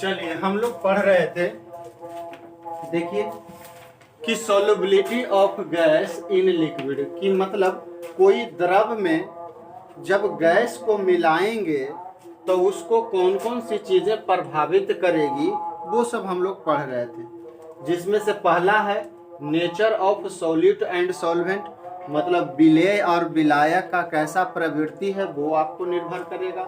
चलिए हम लोग पढ़ रहे थे, देखिए कि solubility of gas in liquid, कि मतलब कोई द्रव में जब गैस को मिलाएंगे तो उसको कौन कौन सी चीजें प्रभावित करेगी, वो सब हम लोग पढ़ रहे थे। जिसमें से पहला है nature of solute and solvent, मतलब विलेय और विलायक का कैसा प्रवृत्ति है वो आपको निर्भर करेगा,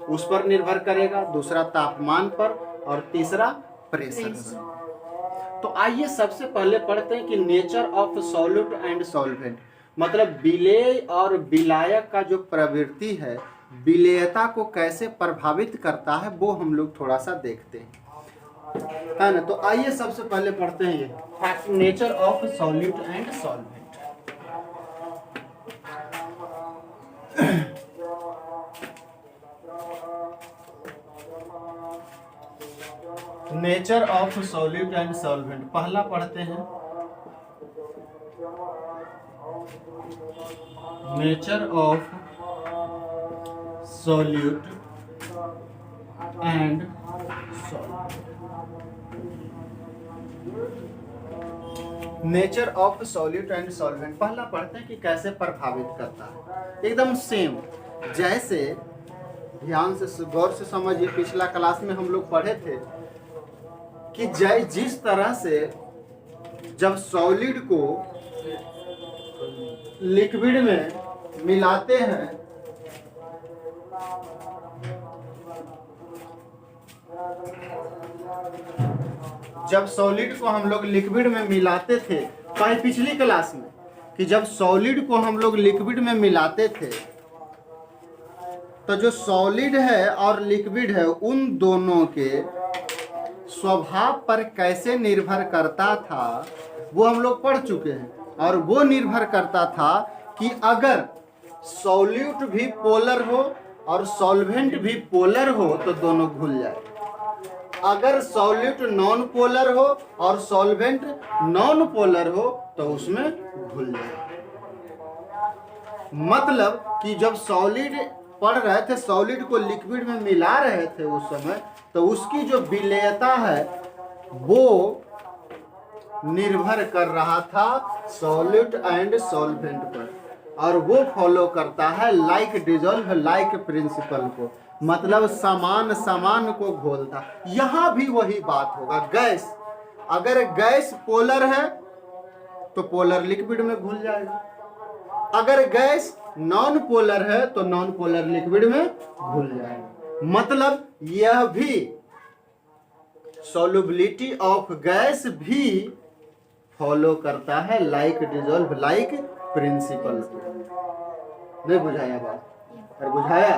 उस पर निर्भर करेगा। दूसरा तापमान पर, और तीसरा प्रेशर पर। तो आइए सबसे पहले पढ़ते हैं कि nature of solute and solvent, मतलब विलेय और विलायक का जो प्रवृत्ति है, विलेयता को कैसे प्रभावित करता है, वो हम लोग थोड़ा सा देखते हैं, है ना। तो आइए सबसे पहले पढ़ते हैं ये nature of solute and solvent. Nature of solute and solvent पहला पढ़ते हैं, nature of solute and solvent. Nature of solute and solvent पहला पढ़ते हैं कि कैसे प्रभावित करता है। एकदम सेम जैसे, ध्यान से गौर से समझिए, पिछला क्लास में हम लोग पढ़े थे कि जिस तरह से जब सॉलिड को लिक्विड में मिलाते हैं जब सॉलिड को हम लोग लिक्विड में मिलाते थे, कहीं पिछली क्लास में, कि जब सॉलिड को हम लोग लिक्विड में मिलाते थे तो जो सॉलिड है और लिक्विड है उन दोनों के स्वभाव पर कैसे निर्भर करता था वो हम लोग पढ़ चुके हैं। और वो निर्भर करता था कि अगर सॉल्यूट भी पोलर हो और सॉल्वेंट भी पोलर हो तो दोनों घुल जाए, अगर सॉल्यूट नॉन पोलर हो और सॉल्वेंट नॉन पोलर हो तो उसमें घुल जाए। मतलब कि जब सॉलिड पढ़ रहे थे, सॉलिड को लिक्विड में मिला रहे थे उस समय, तो उसकी जो विलेयता है वो निर्भर कर रहा था सॉल्यूट एंड सॉल्वेंट पर, और वो फॉलो करता है लाइक डिजॉल्व लाइक प्रिंसिपल को, मतलब समान समान को घोलता। यहां भी वही बात होगा। गैस, अगर गैस पोलर है तो पोलर लिक्विड में घुल जाएगा, अगर गैस नॉन पोलर है तो नॉन पोलर लिक्विड में घुल जाएगा। मतलब यह भी सॉल्युबिलिटी ऑफ गैस भी फॉलो करता है लाइक डिजॉल्व लाइक प्रिंसिपल। नहीं बुझाया बात? और बुझाया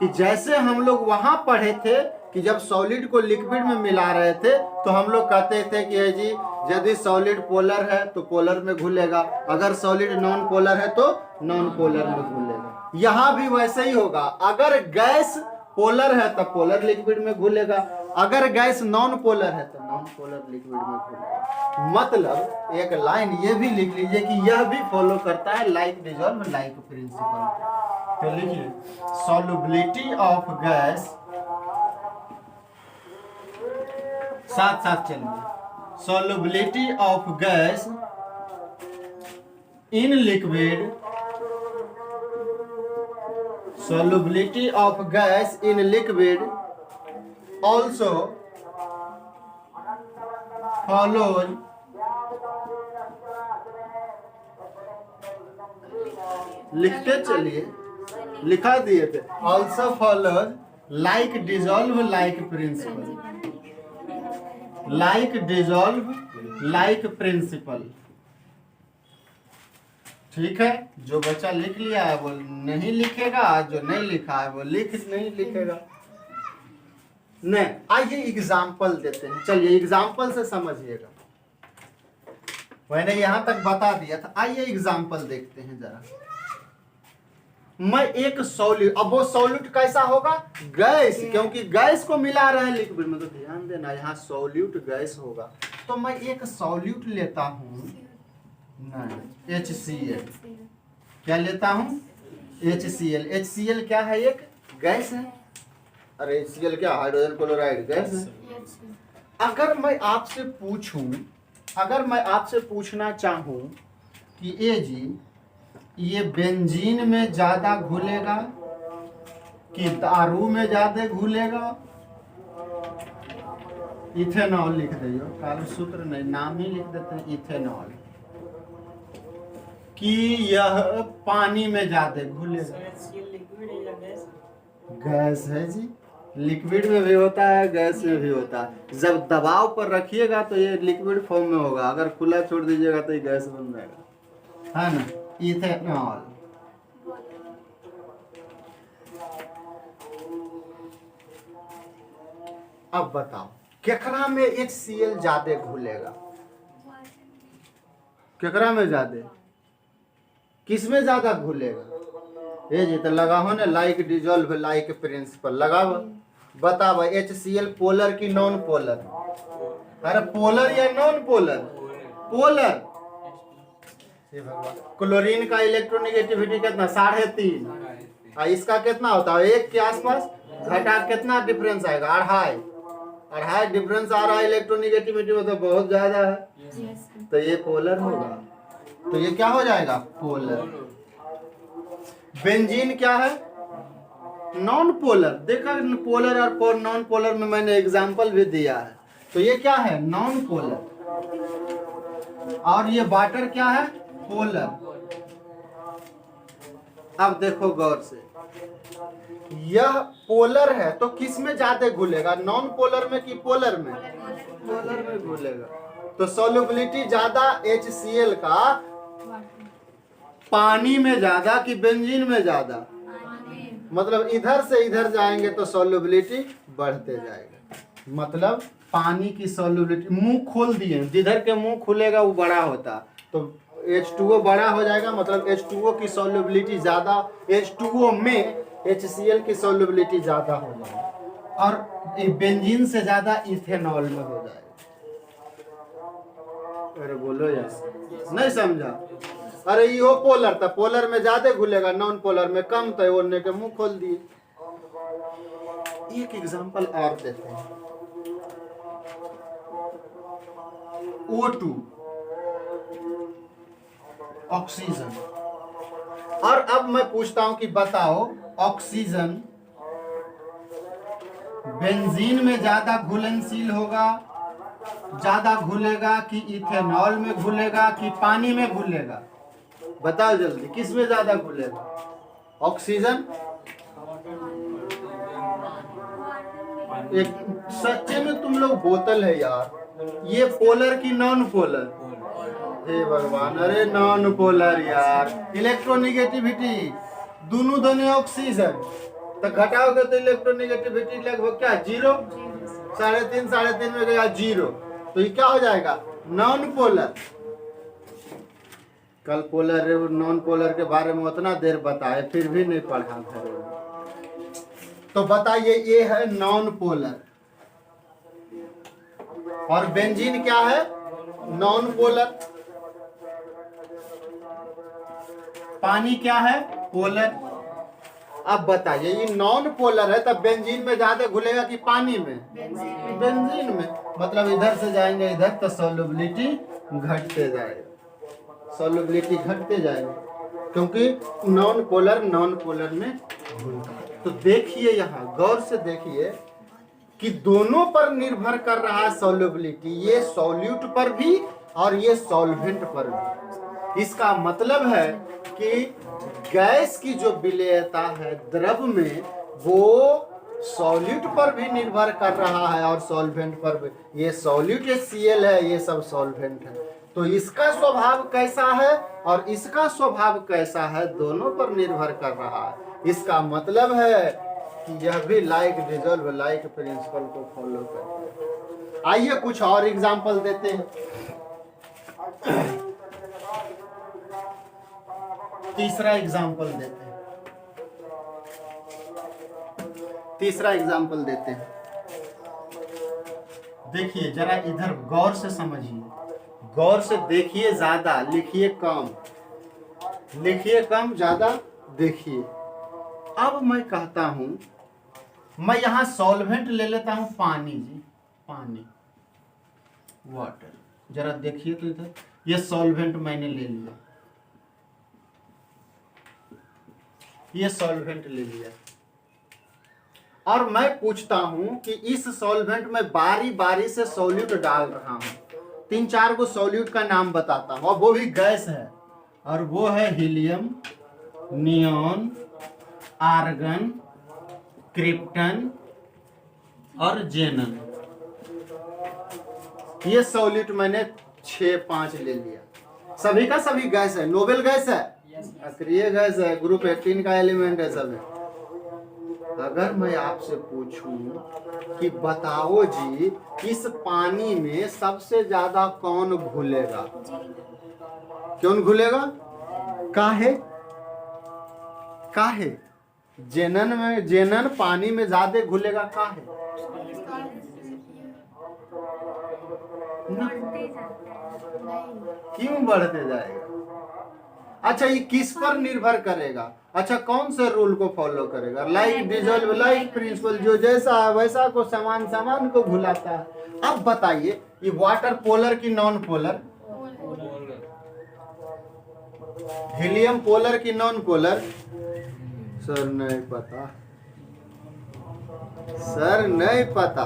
कि जैसे हम लोग वहां पढ़े थे कि जब सॉलिड को लिक्विड में मिला रहे थे तो हम लोग कहते थे कि जी यदि सॉलिड पोलर है तो पोलर में घुलेगा, अगर सॉलिड नॉन पोलर है तो नॉन पोलर में घुलेगा। यहाँ भी वैसे ही होगा, अगर गैस पोलर है तो पोलर लिक्विड में घुलेगा, अगर गैस नॉन पोलर है तो नॉन पोलर लिक्विड में घुलेगा। मतलब एक लाइन ये भी लिख लीजिए कि यह भी फॉलो करता है लाइक डिजॉल्व लाइक प्रिंसिपल। तो लिखिए सॉल्युबिलिटी ऑफ गैस, साथ साथ चलिए, solubility of gas in liquid, solubility of gas in liquid also follows लिखते चलिए, लिखा दिए थे, also follows like dissolve like principle, like dissolve like principle. ठीक है, जो बच्चा लिख लिया है वो नहीं लिखेगा, जो नहीं लिखा है वो नहीं लिखेगा। नहीं, आइए एग्जाम्पल देते हैं। चलिए एग्जाम्पल से समझिएगा, मैंने यहां तक बता दिया था। आइए एग्जाम्पल देखते हैं जरा। मैं एक सॉल्यूट, अब वो सॉल्यूट कैसा होगा? गैस, क्योंकि गैस को मिला रहे हैं लिक्विड में, तो ध्यान देना यहाँ सॉल्यूट गैस होगा। तो मैं एक सॉल्यूट लेता हूँ, नहीं HCl, क्या लेता हूँ? HCl। HCl क्या है? एक गैस है। अरे Cl क्या हाइड्रोजन क्लोराइड गैस है। अगर मैं आपसे पूछना चाहूं कि ए जी ये बेंजीन में ज्यादा घुलेगा कि दारू में ज्यादा घुलेगा, इथेनॉल लिख दियो, काल सूत्र नहीं नाम ही लिख देते हैं इथेनॉल, कि यह पानी में ज्यादा घुलेगा। गैस है जी, लिक्विड में भी होता है गैस में भी होता है। जब दबाव पर रखिएगा तो ये लिक्विड फॉर्म में होगा, अगर खुला छोड़ दीजिएगा तो ये गैस बन जाएगा, है ना, इथेनॉल। अब बताओ केकरा में HCl ज्यादा घुलेगा, केकरा में ज्यादा, किस में ज्यादा घुलेगा? ये जी तो लगाओ ना, लाइक डिजोल्व लाइक प्रिंसिपल लगाओ, बताओ HCl पोलर की नॉन पोलर? अरे पोलर या नॉन पोलर? पोलर। क्लोरीन का इलेक्ट्रोनेगेटिविटी कितना, 3.5, इसका कितना होता है 1 के आसपास, घटा कितना डिफरेंस आएगा, 2.5 डिफरेंस आ रहा है इलेक्ट्रोनेगेटिविटी में, तो बहुत ज्यादा है, तो ये पोलर होगा, तो ये क्या हो जाएगा, पोलर। बेंजीन क्या है, नॉन पोलर। देखा पोलर और नॉन पोलर में मैंने एग्जांपल भी दिया है, तो ये क्या है, नॉन पोलर। और ये वाटर क्या है, पोलर। अब देखो गौर से, यह पोलर है तो किस में ज्यादा घुलेगा, नॉन पोलर में कि पोलर में? पोलर में घुलेगा। तो सॉल्युबिलिटी ज्यादा HCl का पानी में ज्यादा कि बेंजीन में ज्यादा? मतलब इधर से इधर जाएंगे तो सॉल्युबिलिटी बढ़ते जाएगा। मतलब पानी की सॉल्युबिलिटी, मुंह खोल दिए, जिधर के मुंह खुलेगा वो बड़ा होता, तो H2O बड़ा हो जाएगा, मतलब H2O की सॉल्युबिलिटी ज्यादा, H2O में HCl की सॉल्युबिलिटी ज्यादा हो जाएगी, और बेंजीन से ज्यादा इथेनॉल में हो जाएगा। अरे बोलो यार, नहीं समझा? अरे यो पोलर था, पोलर में ज्यादा घुलेगा, नॉन पोलर में कम, तो ओने के मुंह खोल दिए। एक एग्जांपल और देते हैं, O2 ऑक्सीजन। और अब मैं पूछता हूं कि बताओ ऑक्सीजन बेंजीन में ज्यादा घुलनशील होगा, ज्यादा घुलेगा कि इथेनॉल में घुलेगा कि पानी में घुलेगा? बताओ जल्दी, किस में ज्यादा घुलेगा ऑक्सीजन? एक सच्चे में तुम लोग बोतल है यार, ये पोलर की नॉन पोलर? हे भगवान, अरे नॉन पोलर यार, इलेक्ट्रोनेगेटिविटी दोनों ऑक्सीजन, तो घटाओगे तो इलेक्ट्रोनेगेटिविटी लगभग क्या, 0, 3.5 में गया 0, तो ये क्या हो जाएगा, नॉन पोलर। कल पोलर नॉन पोलर के बारे में उतना देर बताए, फिर भी नहीं पढ़ा घर में। तो बताइए, ये है नॉन पोलर, और बेंजीन क्या है, नॉन पोलर। पानी क्या है, पोलर। अब बताइए, ये नॉन पोलर है, तब बेंजीन में ज्यादा घुलेगा कि पानी में? बेंजीन में। मतलब इधर से जाएंगे इधर तो सॉल्युबिलिटी घटते जाएगा, सॉल्युबिलिटी घटते जाएगा, क्योंकि नॉन पोलर में घुलता है। तो देखिए यहाँ गौर से देखिए कि दोनों पर निर्भर कर रहा है सॉल्युबिलिटी, ये सॉल्यूट पर भी और ये सॉल्वेंट पर भी। इसका मतलब है कि गैस की जो विलेयता है द्रव में, वो सॉल्यूट पर भी निर्भर कर रहा है और सॉल्वेंट पर भी। ये सॉल्यूट HCl है, ये सब सॉल्वेंट है। तो इसका स्वभाव कैसा है और इसका स्वभाव कैसा है, दोनों पर निर्भर कर रहा है। इसका मतलब है कि यह भी लाइक डिजोल्व लाइक प्रिंसिपल को फॉलो करते हैं। आइए कुछ और एग्जांपल देते हैं। तीसरा एग्जांपल देते हैं। देखिए जरा इधर गौर से समझिए, गौर से देखिए, ज्यादा लिखिए कम, लिखिए कम, ज्यादा देखिए। अब मैं कहता हूं मैं यहां सॉल्वेंट ले लेता हूं पानी जी, पानी, वाटर। जरा देखिए तो इधर, ये सॉल्वेंट मैंने ले लिया, ये सॉल्वेंट ले लिया, और मैं पूछता हूं कि इस सॉल्वेंट में बारी बारी से सॉल्यूट डाल रहा हूं, 3-4 को सॉल्यूट का नाम बताता हूं, और वो भी गैस है, और वो है हीलियम, नियॉन, आर्गन, क्रिप्टन और जेनन। ये सॉल्यूट मैंने 6-5 ले लिया, सभी का सभी गैस है, नोबेल गैस है, अक्रिय गैस है, ग्रुप 18 का एलिमेंट है सब है। अगर मैं आपसे पूछूं कि बताओ जी इस पानी में सबसे ज्यादा कौन घुलेगा, कौन घुलेगा, काहे, काहे जेनन में, जेनन पानी में ज्यादा घुलेगा, काहे ना, क्यों बढ़ते जाएगा। अच्छा ये किस पर निर्भर करेगा, अच्छा कौन से रूल को फॉलो करेगा, लाइक डिजॉल्व लाइक प्रिंसिपल, जो जैसा है वैसा को समान समान को घुलाता है। अब बताइए ये वाटर पोलर की नॉन पोलर, हीलियम पोलर की नॉन पोलर, सर नहीं पता, सर नहीं पता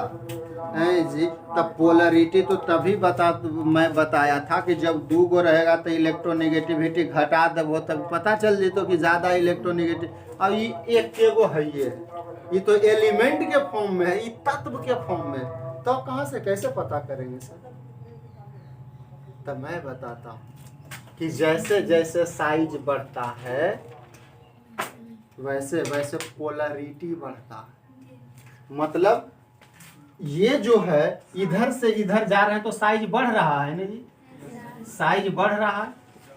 जी। तब पोलरिटी तो तभी मैं बताया था कि जब 2 गो रहेगा तो इलेक्ट्रोनेगेटिविटी घटा देवो तब पता चल जेतो कि ज्यादा इलेक्ट्रोनेगेटिव। अब ये एक गो है, ये तो एलिमेंट के फॉर्म में है, ये तत्व के फॉर्म में, तो कहां से कैसे पता करेंगे सर। तब मैं बताता हूं कि जैसे जैसे साइज बढ़ता है वैसे वैसे पोलरिटी बढ़ता है। मतलब ये जो है इधर से इधर जा रहे हैं तो साइज बढ़ रहा है ना जी, साइज बढ़ रहा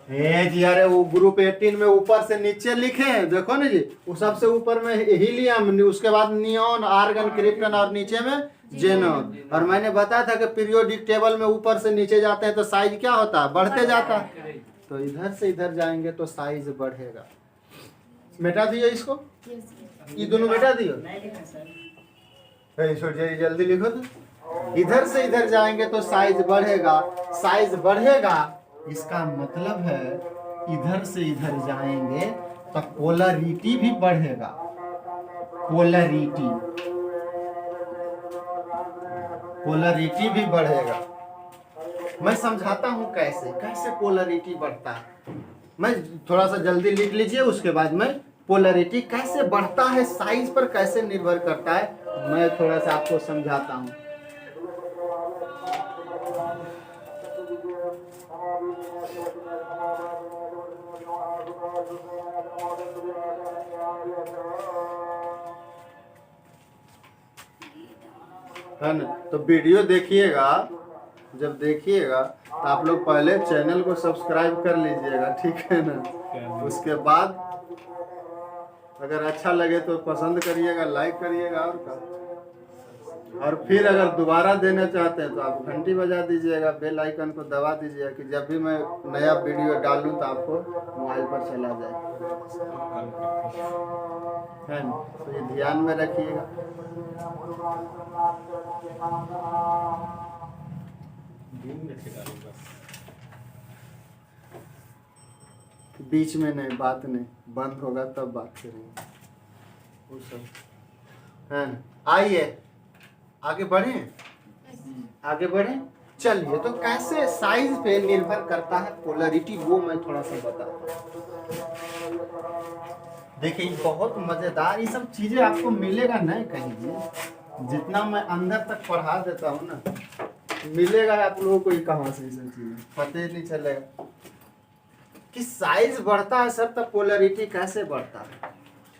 है जी। अरे वो ग्रुप 18 में ऊपर से नीचे लिखे हैं देखो ना जी, वो सबसे ऊपर में हीलियम, उसके बाद नियॉन, आर्गन, क्रिप्टन और नीचे में जेनॉन। और मैंने बताया था कि पीरियोडिक टेबल में ऊपर से नीचे जाते हैं तो साइज क्या होता है, बढ़ते जाता है। तो इधर से इधर जाएंगे तो साइज बढ़ेगा। मिटा दियो इसको, ये दोनों मिटा दियो, जल्दी लिखो तो। इधर से इधर जाएंगे तो साइज बढ़ेगा, साइज बढ़ेगा इसका मतलब है इधर से इधर जाएंगे तो पोलरिटी भी बढ़ेगा, पोलरिटी, पोलरिटी भी बढ़ेगा। मैं समझाता हूं कैसे कैसे पोलरिटी बढ़ता है। मैं थोड़ा सा जल्दी लिख लीजिए, उसके बाद में पोलरिटी कैसे बढ़ता है, साइज पर कैसे निर्भर करता है, मैं थोड़ा सा आपको समझाता हूं। है ना, तो वीडियो देखिएगा, जब देखिएगा तो आप लोग पहले चैनल को सब्सक्राइब कर लीजिएगा, ठीक है ना। उसके बाद अगर अच्छा लगे तो पसंद करिएगा, लाइक करिएगा, और का। और फिर अगर दोबारा देना चाहते हैं तो आप घंटी बजा दीजिएगा, बेल आइकन को दबा दीजिएगा कि जब भी मैं नया वीडियो डालूं तो आपको मोबाइल पर चला जाए, है ना। तो ये ध्यान में रखिएगा। बीच में नहीं, बात नहीं, बंद होगा तब बात करेंगे वो सब, है ना। आइए आगे बढ़े, आगे बढ़े। चलिए, तो कैसे साइज पे निर्भर करता है पोलरिटी, वो मैं थोड़ा सा बताता हूँ। देखिए बहुत मजेदार ये सब चीजें आपको मिलेगा नहीं कहीं भी, जितना मैं अंदर तक पढ़ा देता हूँ ना, मिलेगा आप लोगों को कहाँ से, ये सब चीजें पता ही नहीं चलेगा कि साइज बढ़ता है सर, तब पोलरिटी कैसे बढ़ता है।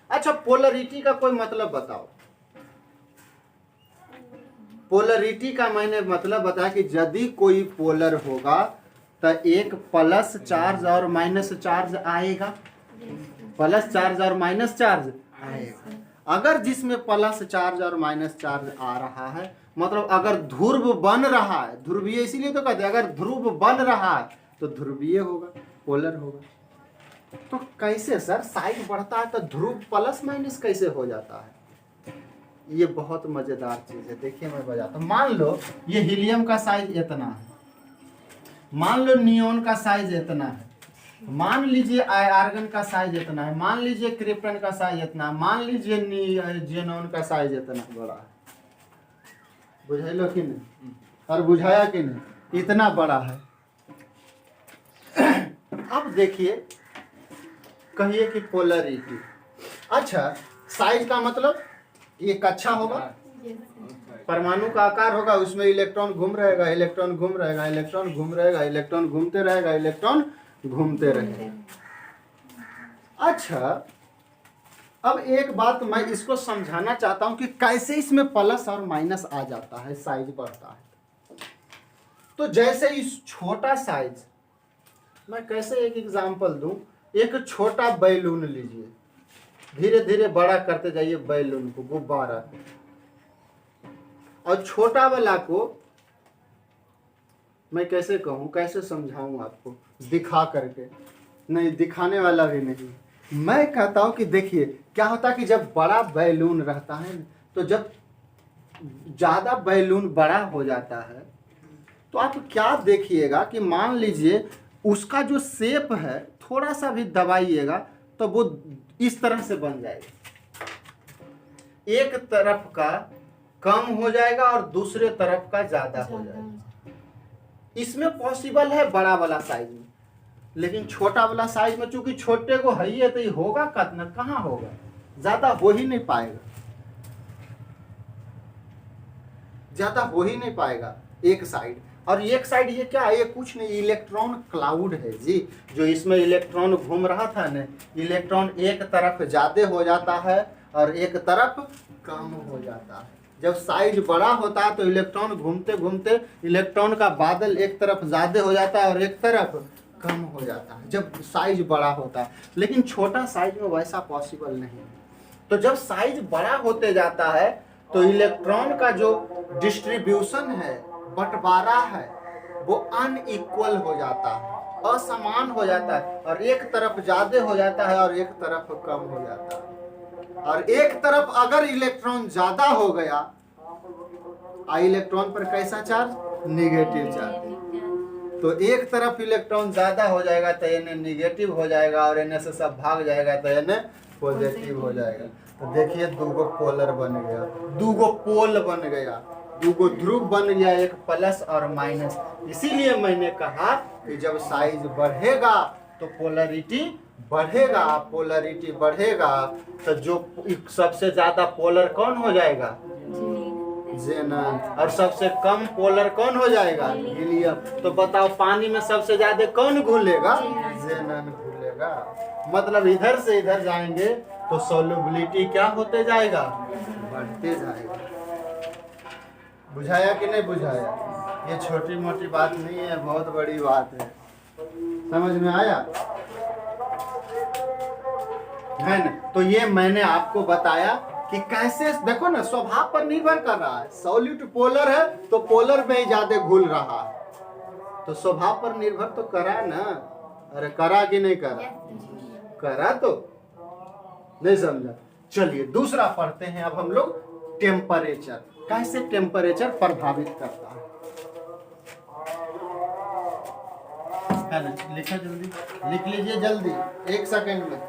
अच्छा पोलरिटी का कोई मतलब बताओ। पोलरिटी का मैंने मतलब बताया कि यदि कोई पोलर होगा तो एक प्लस चार्ज और माइनस चार्ज आएगा, प्लस चार्ज और माइनस चार्ज आएगा। अगर जिसमें प्लस चार्ज और माइनस चार्ज आ रहा है, मतलब अगर ध्रुव बन रहा है, ध्रुवीय इसीलिए तो कहते हैं अगर ध्रुव बन रहा है तो ध्रुवीय होगा, पोलर होगा। तो कैसे सर साइज बढ़ता है तो ध्रुव प्लस माइनस कैसे हो जाता है, ये बहुत मजेदार चीज है। देखिए मैं बजाता हूँ। मान लो ये हीलियम का साइज इतना है, मान लो नियोन का साइज इतना है, मान लीजिए आर्गन का साइज इतना है, मान लीजिए क्रिप्टन का साइज इतना, मान लीजिए जेनॉन का साइज इतना बड़ा है। बुझाइलो कि नहीं? और बुझाया कि नहीं? इतना बड़ा है। अब देखिए, कहिए कि पोलरिटी। अच्छा, साइज का मतलब ये कक्षा होगा, परमाणु का आकार होगा, उसमें इलेक्ट्रॉन घूम रहेगा, इलेक्ट्रॉन घूम रहेगा, इलेक्ट्रॉन घूम रहेगा, इलेक्ट्रॉन घूमते रहेगा, इलेक्ट्रॉन घूमते रहेगा। अच्छा, अब एक बात मैं इसको समझाना चाहता हूं कि कैसे इसमें प्लस और माइनस आ जाता है, साइज बढ़ता है। तो जैसे इस छोटा साइज, मैं कैसे एक एग्जांपल दूं, एक छोटा बैलून लीजिए, धीरे धीरे बड़ा करते जाइए बैलून को, गुब्बारा, और छोटा वाला को मैं कैसे कहूँ, कैसे समझाऊं आपको, दिखा करके नहीं, दिखाने वाला भी नहीं। मैं कहता हूं कि देखिए क्या होता है कि जब बड़ा बैलून रहता है, तो जब ज्यादा बैलून बड़ा हो जाता है तो आप क्या देखिएगा कि मान लीजिए उसका जो शेप है थोड़ा सा भी दबाइएगा तो वो इस तरह से बन जाएगा, एक तरफ का कम हो जाएगा और दूसरे तरफ का ज्यादा हो जाएगा। इसमें पॉसिबल है बड़ा वाला साइज में, लेकिन छोटा वाला साइज में चूंकि छोटे को है ही है तो ये होगा कितना, कहाँ होगा, ज्यादा हो ही नहीं पाएगा, ज्यादा हो ही नहीं पाएगा एक साइड। और एक साइड ये क्या है, ये कुछ नहीं, इलेक्ट्रॉन क्लाउड है जी। जो इसमें इलेक्ट्रॉन घूम रहा था ना, इलेक्ट्रॉन एक तरफ ज्यादा हो जाता है और एक तरफ कम हो जाता है। जब साइज बड़ा होता है तो इलेक्ट्रॉन घूमते घूमते इलेक्ट्रॉन का बादल एक तरफ ज्यादा हो जाता है और एक तरफ कम हो जाता है, जब साइज बड़ा होता है। लेकिन छोटा साइज में वैसा पॉसिबल नहीं है। तो जब साइज बड़ा होते जाता है तो इलेक्ट्रॉन का जो डिस्ट्रीब्यूशन है, बंटवारा है, वो अनइक्वल हो जाता है, असमान हो जाता है, और एक तरफ ज्यादा हो जाता है और एक तरफ कम हो जाता है। और एक तरफ अगर इलेक्ट्रॉन ज्यादा हो गया, इलेक्ट्रॉन पर कैसा चार्ज, निगेटिव चार्ज, तो एक तरफ इलेक्ट्रॉन ज्यादा हो जाएगा तो एन निगेटिव हो जाएगा और एन से सब भाग जाएगा तो एन पॉजिटिव हो जाएगा। तो देखिए दूगो पोलर बन गया, दूगो पोल बन गया, दूगो ध्रुव बन गया, एक प्लस और माइनस। इसीलिए मैंने कहा कि जब साइज बढ़ेगा तो पोलरिटी बढ़ेगा, पोलरिटी बढ़ेगा तो जो सबसे ज्यादा पोलर कौन हो जाएगा, ज़ेनन, और सबसे कम पोलर कौन हो जाएगा, हीलियम। तो बताओ पानी में सबसे ज्यादा कौन घुलेगा, ज़ेनन घुलेगा। मतलब इधर से इधर जाएंगे तो सॉल्युबिलिटी क्या होते जाएगा, बढ़ते जाएगा। बुझाया कि नहीं बुझाया? ये छोटी मोटी बात नहीं है, बहुत बड़ी बात है। समझ में आया है ना? तो ये मैंने आपको बताया कि कैसे, देखो ना, स्वभाव पर निर्भर कर रहा है। सॉलिड पोलर है तो पोलर में ही ज्यादा घुल रहा है, तो स्वभाव पर निर्भर तो करा ना। अरे करा कि नहीं करा? करा तो नहीं समझा। चलिए दूसरा पढ़ते हैं अब हम लोग, टेम्परेचर। कैसे टेम्परेचर प्रभावित करता है ना? लिखा जल्दी, लिख लीजिए जल्दी, 1 सेकंड में।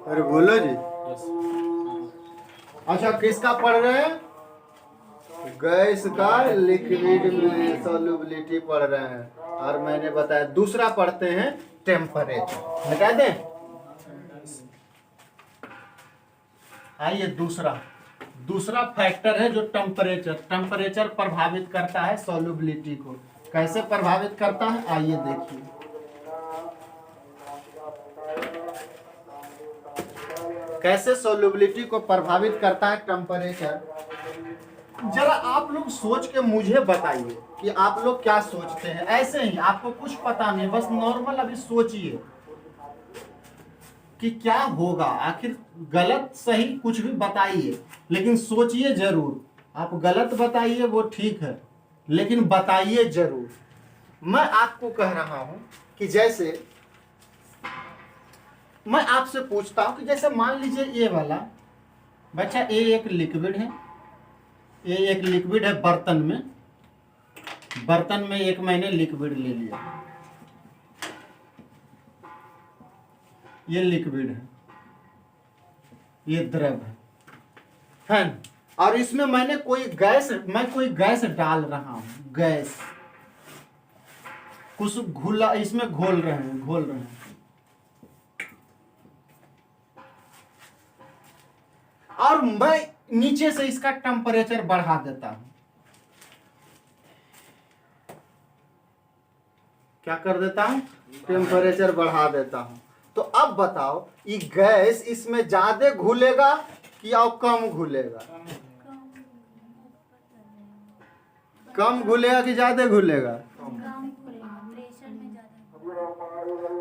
अरे बोलो जी। अच्छा किसका पढ़ रहे हैं? गैस का लिक्विड में सॉल्युबिलिटी पढ़ रहे हैं। और मैंने बताया दूसरा पढ़ते हैं टेम्परेचर। मिटा दें? आइए दूसरा फैक्टर है जो टेम्परेचर प्रभावित करता है सॉल्युबिलिटी को। कैसे प्रभावित करता है आइए देखिए। कैसे सॉल्युबिलिटी को प्रभावित करता है टेम्परेचर, जरा आप लोग सोच के मुझे बताइए कि आप लोग क्या सोचते हैं। ऐसे ही आपको कुछ पता नहीं, बस नॉर्मल अभी सोचिए कि क्या होगा, आखिर गलत सही कुछ भी बताइए, लेकिन सोचिए जरूर। आप गलत बताइए वो ठीक है, लेकिन बताइए जरूर। मैं आपको कह रहा हूं कि जैसे मैं आपसे पूछता हूं कि जैसे मान लीजिए ये वाला बच्चा, ये एक लिक्विड है, ये एक लिक्विड है बर्तन में, बर्तन में एक मैंने लिक्विड ले लिया, ये लिक्विड है, ये द्रव है न? और इसमें मैं कोई गैस डाल रहा हूं, गैस कुछ घुला इसमें घोल रहे हैं, और मैं नीचे से इसका टेम्परेचर बढ़ा देता हूं। क्या कर देता हूं? टेम्परेचर बढ़ा देता हूं। तो अब बताओ, ये गैस इसमें ज्यादा घुलेगा कि और कम घुलेगा? कम घुलेगा कि ज्यादा घुलेगा?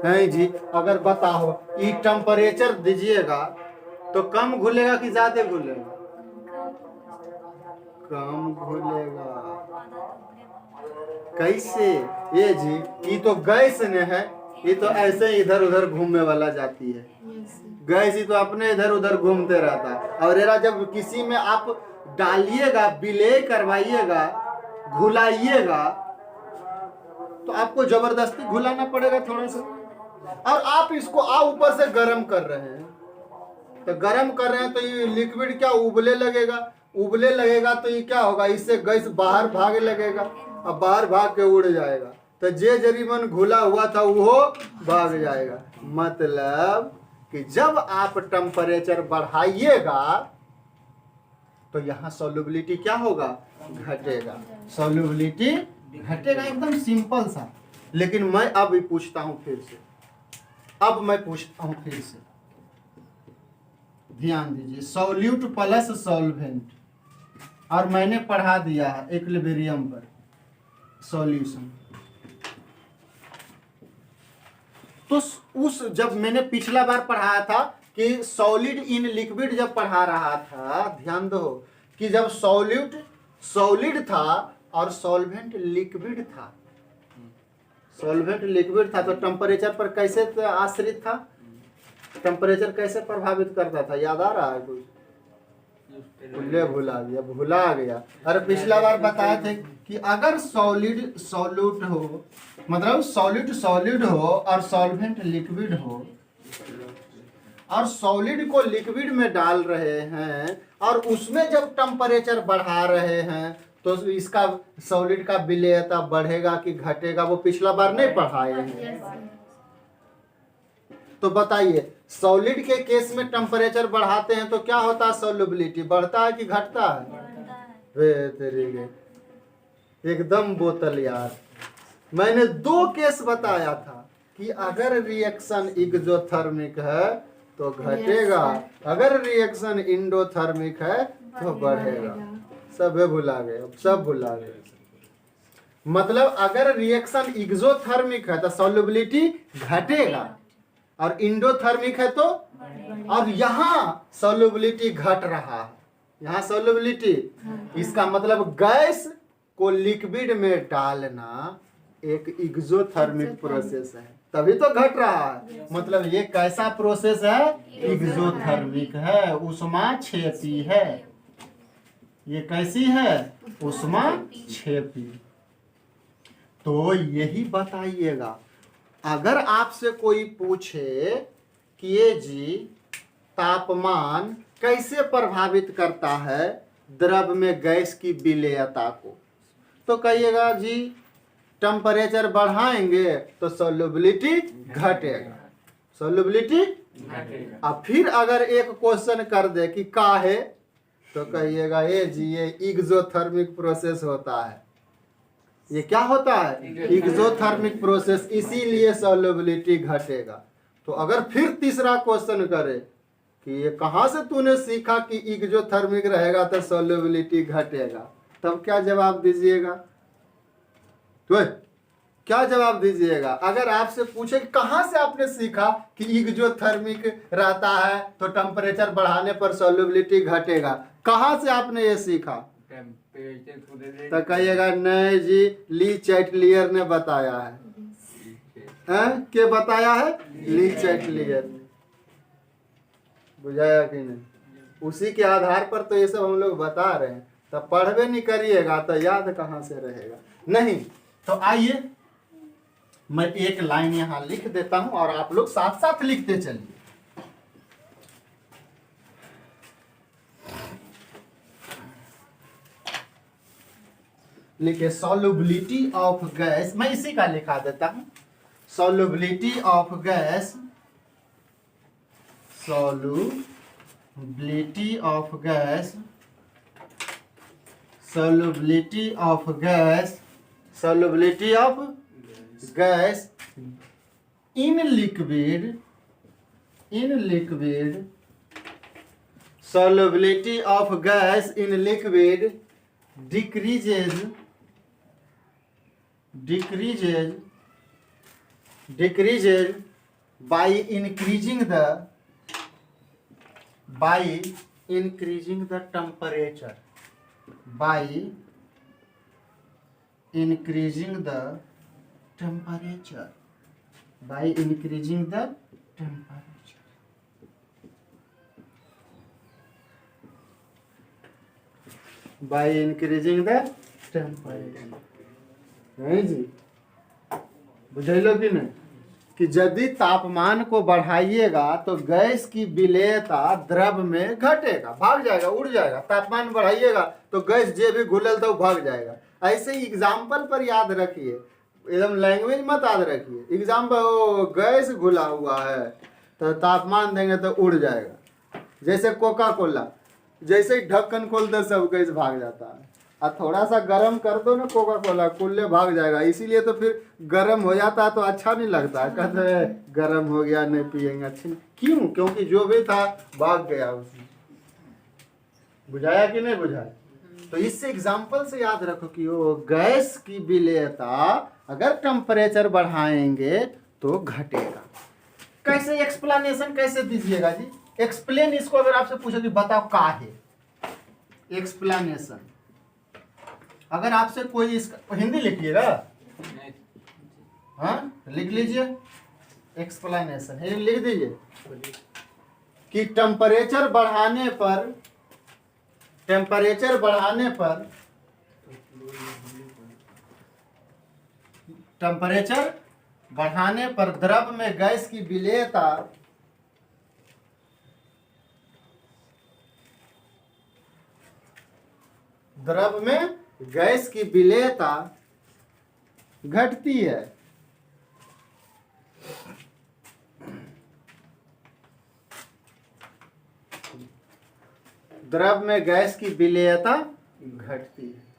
नहीं जी, अगर बताओ ये टेम्परेचर दीजिएगा तो कम घुलेगा कि ज्यादा घुलेगा? कम घुलेगा। कैसे? ये जी, ये तो गैस ने है, ये तो ऐसे ही इधर उधर घूमने वाला जाती है, गैस ही तो अपने इधर उधर घूमते रहता है। और एरा जब किसी में आप डालिएगा, विलय करवाइएगा, घुलाइएगा, तो आपको जबरदस्ती घुलाना पड़ेगा थोड़ा सा। और आप इसको ऊपर से गर्म कर रहे हैं, तो गर्म कर रहे हैं तो ये लिक्विड क्या उबले लगेगा, तो ये क्या होगा, इससे गैस बाहर भागे लगेगा, अब बाहर भाग के उड़ जाएगा, तो जे जरीबन घुला हुआ था वो भाग जाएगा। मतलब कि जब आप टेम्परेचर बढ़ाइएगा तो यहाँ सॉल्युबिलिटी क्या होगा? घटेगा। सॉल्युबिलिटी घटेगा, एकदम सिंपल सा। लेकिन मैं अब पूछता हूं फिर से, ध्यान दीजिए, सॉल्यूट प्लस सॉल्वेंट, और मैंने पढ़ा दिया है इक्विलिब्रियम पर सॉल्यूशन। तो उस जब मैंने पिछला बार पढ़ाया था कि सॉलिड इन लिक्विड जब पढ़ा रहा था, ध्यान दो कि जब सॉलिड था और सॉल्वेंट लिक्विड था, तो टेम्परेचर पर कैसे आश्रित था? टेम्परेचर कैसे प्रभावित करता था? याद आ रहा है कुछ? भुला गया। अरे पिछला बार बताए थे कि अगर सॉल्यूट हो, मतलब सॉलिड हो और सॉल्वेंट लिक्विड हो, और सॉलिड को लिक्विड में डाल रहे हैं और उसमें जब टेम्परेचर बढ़ा रहे हैं तो इसका सॉलिड का विलेयता बढ़ेगा कि घटेगा? वो पिछला बार नहीं पढ़ाए हैं। तो बताइए, सॉलिड के केस में टेम्परेचर बढ़ाते हैं तो क्या होता है? सॉल्युबिलिटी बढ़ता है कि घटता है? एकदम बोतल यार। मैंने 2 केस बताया था कि अगर रिएक्शन एक्सोथर्मिक है तो घटेगा, अगर रिएक्शन इंडोथर्मिक है तो बढ़ेगा। सब भुला गए। मतलब अगर रिएक्शन एक्सोथर्मिक है तो सॉल्युबिलिटी घटेगा, और इंडोथर्मिक है तो, अब यहाँ सॉल्युबिलिटी घट रहा है, यहाँ सॉल्युबिलिटी, इसका मतलब गैस को लिक्विड में डालना एक एक्सोथर्मिक प्रोसेस है, तभी तो घट रहा है। मतलब ये कैसा प्रोसेस है? एक्सोथर्मिक है, ऊष्मा क्षेपी है। ये कैसी है? ऊष्मा क्षेपी। तो यही बताइएगा, अगर आपसे कोई पूछे कि ये जी तापमान कैसे प्रभावित करता है द्रव में गैस की विलेयता को, तो कहिएगा जी टेम्परेचर बढ़ाएंगे तो सॉल्युबिलिटी घटेगा, सॉल्युबिलिटी घटेगा। अब फिर अगर एक क्वेश्चन कर दे कि काहे, तो कहिएगा ये जी ये एक्सोथर्मिक प्रोसेस होता है। ये क्या होता है? एक्सोथर्मिक प्रोसेस, इसीलिए सॉल्युबिलिटी घटेगा। तो अगर फिर तीसरा क्वेश्चन करे कि ये कहाँ से तूने सीखा कि एक्सोथर्मिक रहेगा तो सॉल्युबिलिटी घटेगा, तब क्या जवाब दीजिएगा? तो क्या जवाब दीजिएगा? अगर आपसे पूछे कि कहाँ से आपने सीखा कि इग्जोथर्मिक रहता है तो टेम्परेचर बढ़ाने पर सॉल्युबिलिटी घटेगा, कहाँ से आपने ये सीखा? तो कहिएगा नहीं जी, ली चैटलियर ने बताया है। के बताया है? ली चैटलियर ने। बुझाया कि नहीं? उसी के आधार पर तो ये सब हम लोग बता रहे हैं। तो पढ़वे नहीं करिएगा तो याद कहाँ से रहेगा? नहीं। तो आइए मैं एक लाइन यहां लिख देता हूं और आप लोग साथ साथ लिखते चलिए। लिखे सॉल्युबिलिटी ऑफ गैस, मैं इसी का लिखा देता हूं। Solubility of gas, solubility of gas, solubility of gas, solubility of gas in liquid, solubility of gas in liquid decreases by increasing the temperature, by increasing the temperature, by increasing the temperature. By increasing the temperature. नहीं जी, बुझेलो कि नहीं? कि यदि तापमान को बढ़ाइएगा तो gas की विलेयता द्रव में घटेगा, भाग जाएगा, उड़ जाएगा। तापमान बढ़ाइएगा तो गैस जे भी घुलल तो भाग जाएगा। ऐसे ही एग्जाम्पल पर याद रखिए, एकदम लैंग्वेज मत याद रखिए। एग्जाम्पल, गैस घुला हुआ है तो तापमान देंगे तो उड़ जाएगा। जैसे कोका कोला, जैसे ही ढक्कन खोल दो सब गैस भाग जाता है। और थोड़ा सा गर्म कर दो ना कोका कोला, कुल्ले भाग जाएगा। इसीलिए तो फिर गर्म हो जाता है तो अच्छा नहीं लगता है, कहते हैं गर्म हो गया नहीं पियेंगे, अच्छी नहीं। क्यों? क्योंकि जो भी था भाग गया उसमें। बुझाया कि नहीं बुझाया? तो इससे एग्जाम्पल से याद रखो कि वो गैस की विलेयता अगर टेम्परेचर बढ़ाएंगे तो घटेगा। कैसे एक्सप्लेनेशन कैसे दीजिएगा जी? एक्सप्लेन इसको अगर आपसे पूछो कि बताओ का है एक्सप्लेनेशन, अगर आपसे कोई इसका हिंदी लिखिएगा, हाँ लिख लीजिए एक्सप्लेनेशन, लिख दीजिए कि टेम्परेचर बढ़ाने पर द्रव में गैस की विलेयता घटती है। द्रव में गैस की विलेयता घटती है।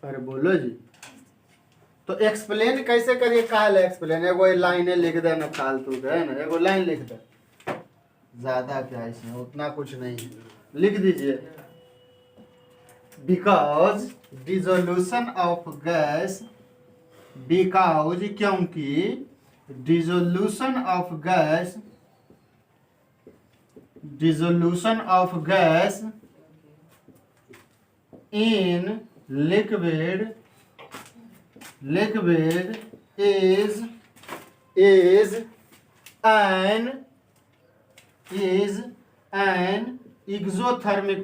अरे बोलो जी, तो एक्सप्लेन कैसे करिए? काल एक्सप्लेन, एगो लाइन लिख देना फालतू का, है ना, एगो लाइन लिख दे, ज्यादा क्या इसमें, उतना कुछ नहीं है, लिख दीजिए। Because dissolution of gas, because क्योंकि dissolution of gas in liquid is an exothermic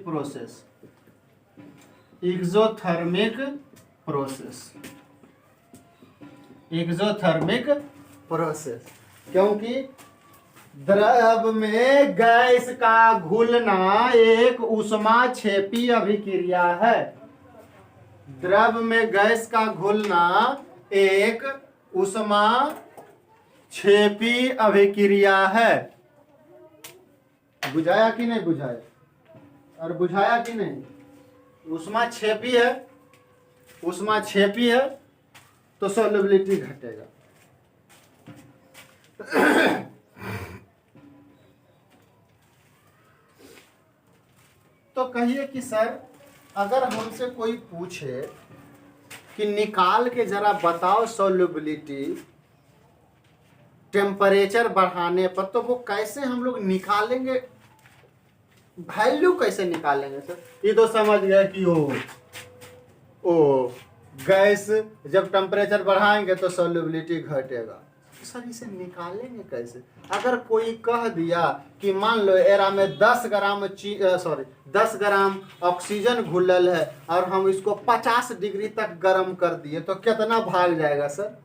process, क्योंकि द्रव में गैस का घुलना एक ऊष्माक्षेपी अभिक्रिया है। द्रव में गैस का घुलना एक ऊष्माक्षेपी अभिक्रिया है। बुझाया कि नहीं बुझाया? और बुझाया कि नहीं? ऊष्माक्षेपी है तो सॉल्युबिलिटी घटेगा। तो कहिए कि सर, अगर हमसे कोई पूछे कि निकाल के जरा बताओ सॉल्युबिलिटी टेम्परेचर बढ़ाने पर, तो वो कैसे हम लोग निकालेंगे, वैल्यू कैसे निकालेंगे सर? ये तो समझ गए कि ओ गैस जब टेम्परेचर बढ़ाएंगे तो सॉल्युबिलिटी घटेगा। सर इसे निकालेंगे कैसे? अगर कोई कह दिया कि मान लो एरा में 10 ग्राम ऑक्सीजन घुलल है और हम इसको 50 डिग्री तक गर्म कर दिए तो कितना भाग जाएगा सर?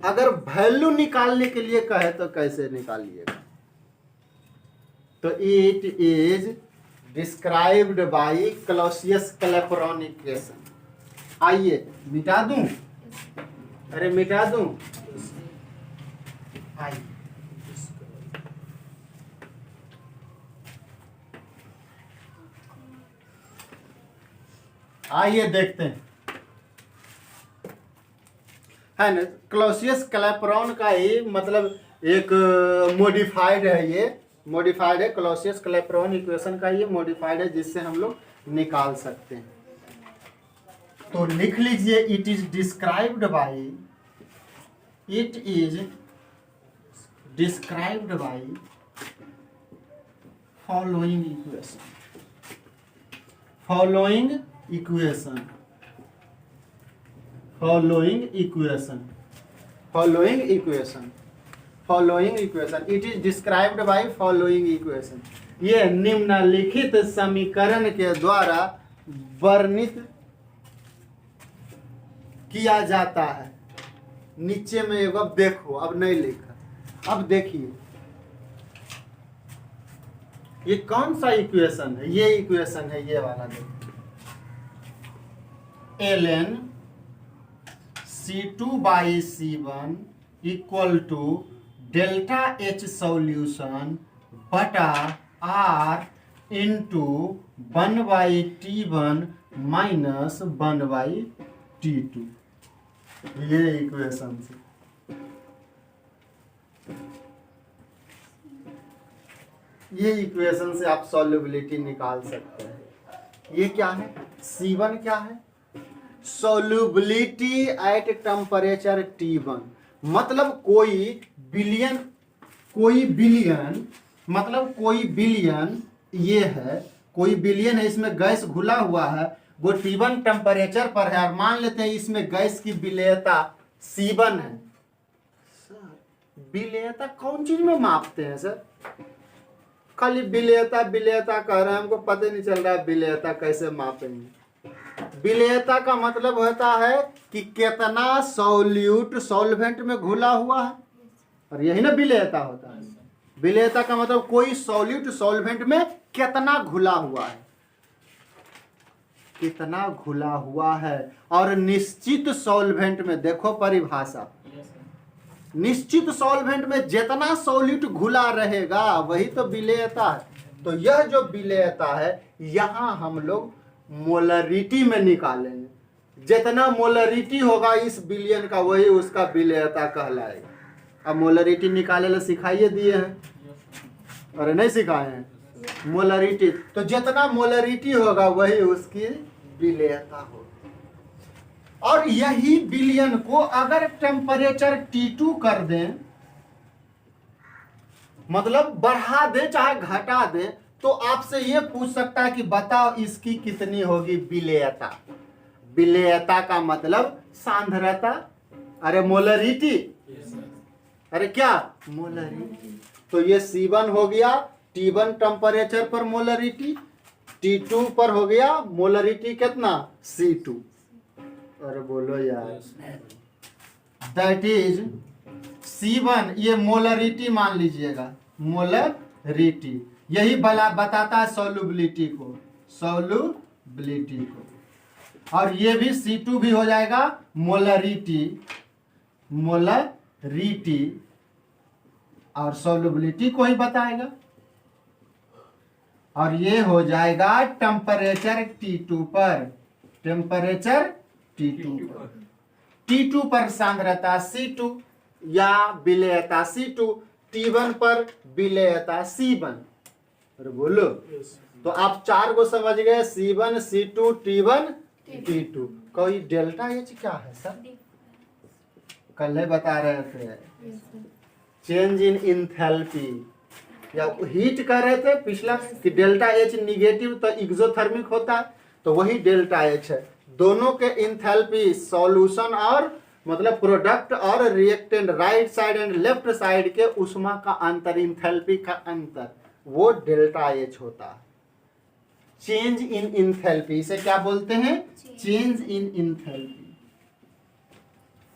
अगर वैल्यू निकालने के लिए कहे तो कैसे निकालिएगा? तो it is described by Clausius-Clapeyron equation. आइए मिटा दूं, अरे मिटा दूं, आइए आइए देखते हैं, है ना। क्लॉसियस-क्लैपेरॉन का ही मतलब एक मॉडिफाइड है, ये मॉडिफाइड है, क्लॉसियस-क्लैपेरॉन इक्वेशन का ये मॉडिफाइड है जिससे हम लोग निकाल सकते हैं। तो लिख लीजिए, it is described by following equation. It is described by following equation. ये निम्नलिखित समीकरण के द्वारा वर्णित किया जाता है। नीचे में एक, अब देखो, अब नहीं लिखा, अब देखिए ये कौन सा इक्वेशन है? ये इक्वेशन है, ये वाला देखो, ln C2/C1 equal to delta H solution बटा R into 1/T1 minus 1/T2। ये इक्वेशन से आप सॉल्युबिलिटी निकाल सकते हैं। ये क्या है? C1 क्या है? Solubility at temperature T1। मतलब कोई बिलियन ये है, कोई बिलियन है, इसमें गैस घुला हुआ है, वो T1 टेम्परेचर पर है और मान लेते हैं इसमें गैस की विलेयता C1 है। सर विलेयता कौन चीज में मापते हैं सर? खाली विलेयता कह रहे हैं, हमको पता नहीं चल रहा है विलेयता कैसे मापेंगे। विलेयता का मतलब होता है कि कितना सॉल्वेंट में घुला हुआ है, और यही ना विलेयता होता है। विलेयता का मतलब कोई सॉल्वेंट में कितना घुला हुआ है, और निश्चित सॉल्वेंट में, देखो परिभाषा, निश्चित सॉल्वेंट में जितना सॉल्यूट घुला रहेगा वही तो विलेयता है। तो यह जो विलेयता है यहां हम लोग मोलरिटी में निकालेंगे। जितना मोलरिटी होगा इस बिलियन का वही उसका विलेयता कहलाएगा। अब मोलरिटी निकाले ला सिखाइए दिए हैं, अरे नहीं सिखाए हैं मोलरिटी, तो जितना मोलरिटी होगा वही उसकी विलेयता होगी। और यही बिलियन को अगर टेम्परेचर T2 कर दें, मतलब बढ़ा दें चाहे घटा दें, तो आपसे ये पूछ सकता है कि बताओ इसकी कितनी होगी विलेयता। विलेयता का मतलब सांद्रता, अरे मोलरिटी, अरे क्या मोलरिटी। तो ये C1 हो गया T1 टेम्परेचर पर मोलरिटी, T2 पर हो गया मोलरिटी कितना C2। अरे बोलो यार, दैट इज C1, ये मोलरिटी मान लीजिएगा, मोलरिटी यही बताता है सॉल्युबिलिटी को, और ये भी C2 भी हो जाएगा मोलरिटी, और सॉल्युबिलिटी को ही बताएगा। और ये हो जाएगा टेम्परेचर T2 पर, T2 पर सांद्रता C2 या विलेयता C2, T1 पर विलेयता C1। अरे बोलो, तो आप चार को समझ गए, C1, C2, T1, T2। कोई डेल्टा एच क्या है सर? कल बता रहे थे, चेंज इन इंथैल्पी, या हीट कर रहे थे पिछला कि डेल्टा एच निगेटिव तो एक्सोथर्मिक होता है, तो वही डेल्टा एच है। दोनों के इंथैल्पी सॉल्यूशन और मतलब प्रोडक्ट और reactant, right side and left side के उष्मा का अंतर, इंथैल्पी का अंतर, वो डेल्टा एच होता है। चेंज इन इंथैल्पी, इसे क्या बोलते हैं? Change in enthalpy,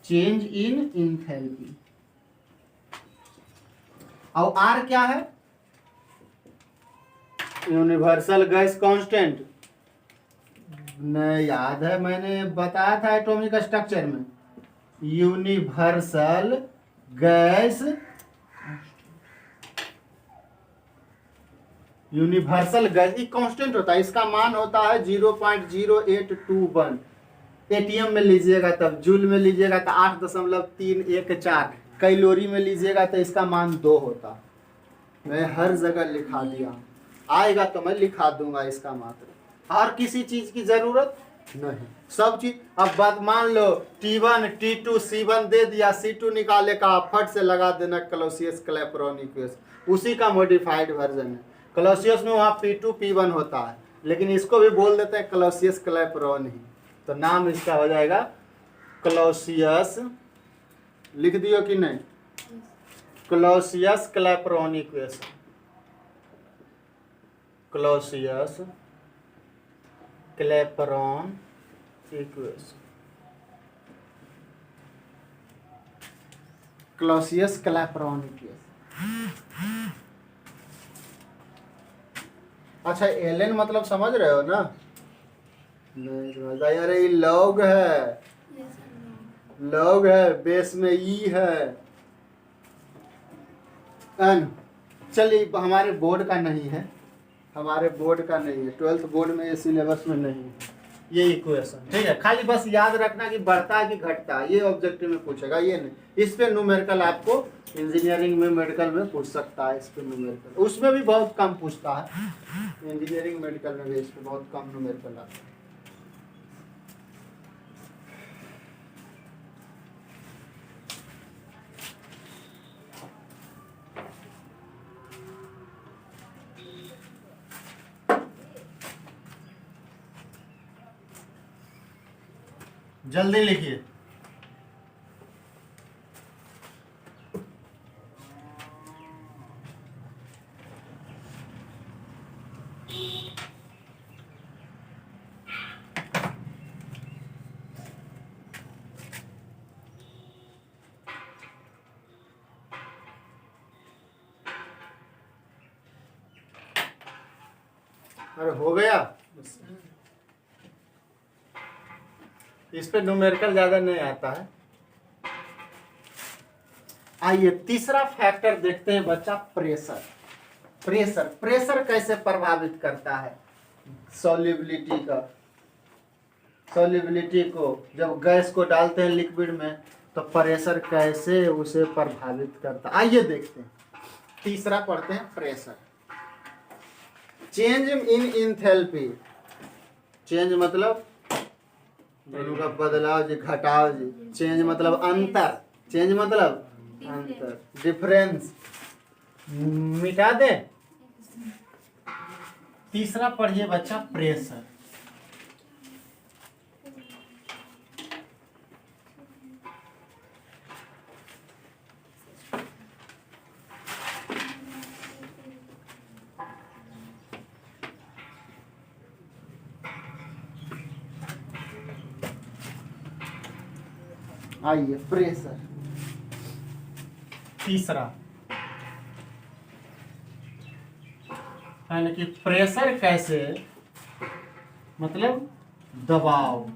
change in enthalpy. और आर क्या है? यूनिवर्सल गैस कांस्टेंट, नहीं याद है, मैंने बताया था एटॉमिक स्ट्रक्चर में, यूनिवर्सल गैस, यूनिवर्सल गैस ये कांस्टेंट होता है, इसका मान होता है 0.0821। एटीएम में लीजिएगा तब, जूल में लीजिएगा तो 8.314, कैलोरी में लीजिएगा तो इसका मान 2 होता। मैं हर जगह लिखा दिया, आएगा तो मैं लिखा दूंगा इसका मात्रा। और किसी चीज की जरूरत नहीं, सब चीज। अब बात मान लो T1 T2 C1 दे दिया, C2 निकाले का फट से लगा देना क्लॉसियस क्लैपेरॉन इक्वेशन, उसी का मॉडिफाइड वर्जन है। क्लॉसियस में वहाँ P2 P1 होता है, लेकिन इसको भी बोल देते हैं क्लॉसियस क्लैपेरॉन ही, तो नाम इसका हो जाएगा क्लॉसियस। लिख दियो कि नहीं? Clausius Clapeyron equation, Clausius Clapeyron equation, Clausius Clapeyron equation. अच्छा एलन मतलब समझ रहे हो ना? नहीं समझ, अरे ये लॉग है, लॉग है, बेस में ई है, एन। चलिए हमारे बोर्ड का नहीं है, हमारे बोर्ड का नहीं है, 12th बोर्ड में ये सिलेबस में नहीं है ये इक्वेशन, ठीक है। खाली बस याद रखना कि बढ़ता है कि घटता है, ये ऑब्जेक्टिव में पूछेगा, ये नहीं। इस पे न्यूमेरिकल आपको इंजीनियरिंग में, मेडिकल में पूछ सकता है, इस पे न्यूमेरिकल। उसमें भी बहुत कम पूछता है, इंजीनियरिंग मेडिकल में भी इस पे बहुत कम न्यूमेरिकल आता है। जल्दी लिखिए। अरे हो गया, इस पे न्यूमेरिकल ज्यादा नहीं आता है। आइए तीसरा फैक्टर देखते हैं बच्चा, प्रेशर। प्रेशर, प्रेशर कैसे प्रभावित करता है सॉल्युबिलिटी का? सॉल्युबिलिटी को जब गैस को डालते हैं लिक्विड में तो प्रेशर कैसे उसे प्रभावित करता है, आइए देखते हैं। तीसरा पढ़ते हैं pressure. Change in enthalpy, change मतलब दोनों का बदलाव जी, घटाव जी। चेंज मतलब अंतर, चेंज मतलब अंतर, डिफरेंस मिटा दे। तीसरा पढ़िए बच्चा प्रेशर। आइए प्रेशर तीसरा, यानी कि प्रेशर कैसे मतलब दबाव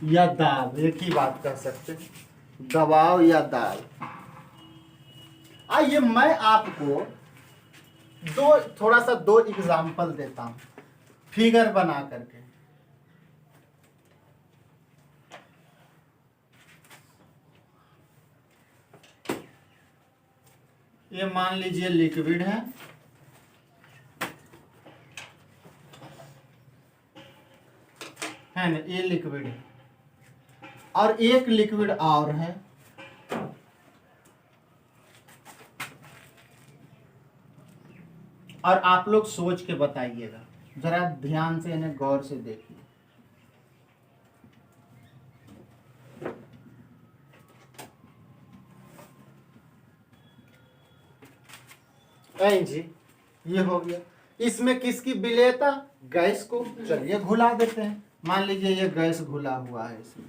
या दाब, एक ही बात कर सकते हैं, दबाव या दाब। आइए मैं आपको थोड़ा सा दो एग्जांपल देता हूं फिगर बना करके। ये मान लीजिए लिक्विड है, है ना, ये लिक्विड है और एक लिक्विड और है। और आप लोग सोच के बताइएगा, जरा ध्यान से इन्हें गौर से देखिए। जी ये हो गया। इसमें किसकी विलेयता? गैस को। चलिए घुला देते हैं। मान लीजिए ये गैस घुला हुआ है इसमें,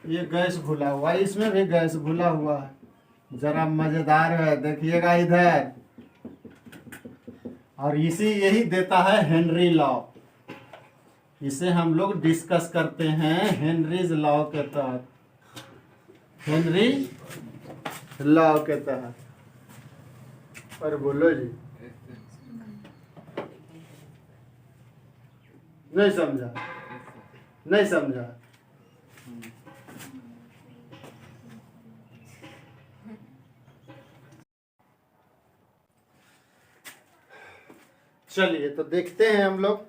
ये गैस घुला हुआ है, इसमें भी गैस घुला हुआ है। जरा मजेदार है, देखिएगा इधर। और यही देता है हेनरी लॉ। इसे हम लोग डिस्कस करते हैं हेनरीज लॉ के तहत, हेनरी लॉ के तहत। और बोलो जी, नहीं समझा? नहीं समझा? चलिए तो देखते हैं हम लोग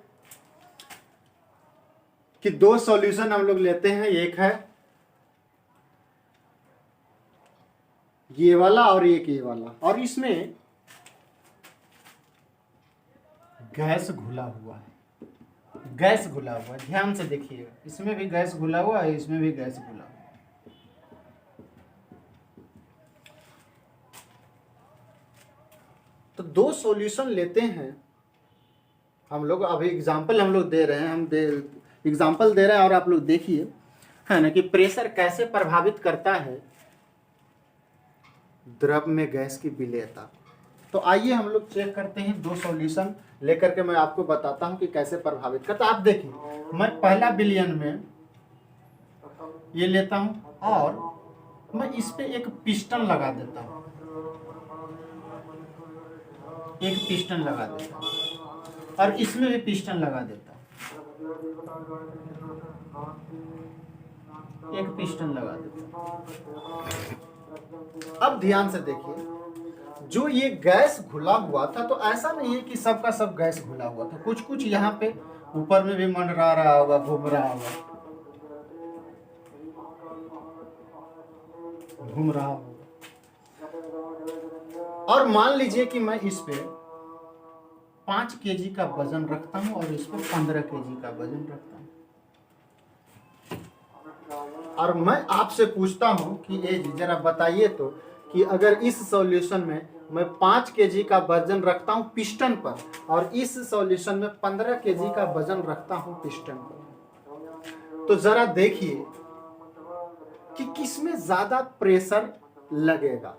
कि दो सॉल्यूशन हम लोग लेते हैं। एक है ये वाला और एक ये वाला, और इसमें गैस घुला हुआ है। गैस घुला हुआ है, ध्यान से देखिएगा। इसमें भी गैस घुला हुआ है, इसमें भी गैस घुला हुआ है। तो दो सॉल्यूशन लेते हैं हम लोग। अभी एग्जाम्पल हम लोग दे रहे हैं, एग्जाम्पल दे रहे हैं और आप लोग देखिए, है ना, कि प्रेशर कैसे प्रभावित करता है द्रव में गैस की विलेयता। तो आइए हम लोग चेक करते हैं। दो सॉल्यूशन लेकर के मैं आपको बताता हूं कि कैसे प्रभावित करता। आप देखिए, मैं पहला विलयन में ये लेता हूं और मैं इस पे एक पिस्टन लगा देता हूं, एक पिस्टन लगा देता हूं, और इसमें भी पिस्टन लगा देता हूं, एक पिस्टन लगा देता हूं। अब ध्यान से देखिए, जो ये गैस घुला हुआ था, तो ऐसा नहीं है कि सबका सब गैस घुला हुआ था। कुछ कुछ यहाँ पे ऊपर में भी मंडरा रहा होगा, घूम रहा होगा, घूम रहा होगा। और मान लीजिए कि मैं इस पे 5 केजी का वजन रखता हूं और इस पे 15 केजी का वजन रखता हूं, और मैं आपसे पूछता हूं कि ये जरा बताइए तो, कि अगर इस सॉल्यूशन में मैं 5 केजी का वजन रखता हूं पिस्टन पर, और इस सॉल्यूशन में 15 केजी का वजन रखता हूं पिस्टन पर, तो जरा देखिए कि किसमें ज्यादा प्रेशर लगेगा।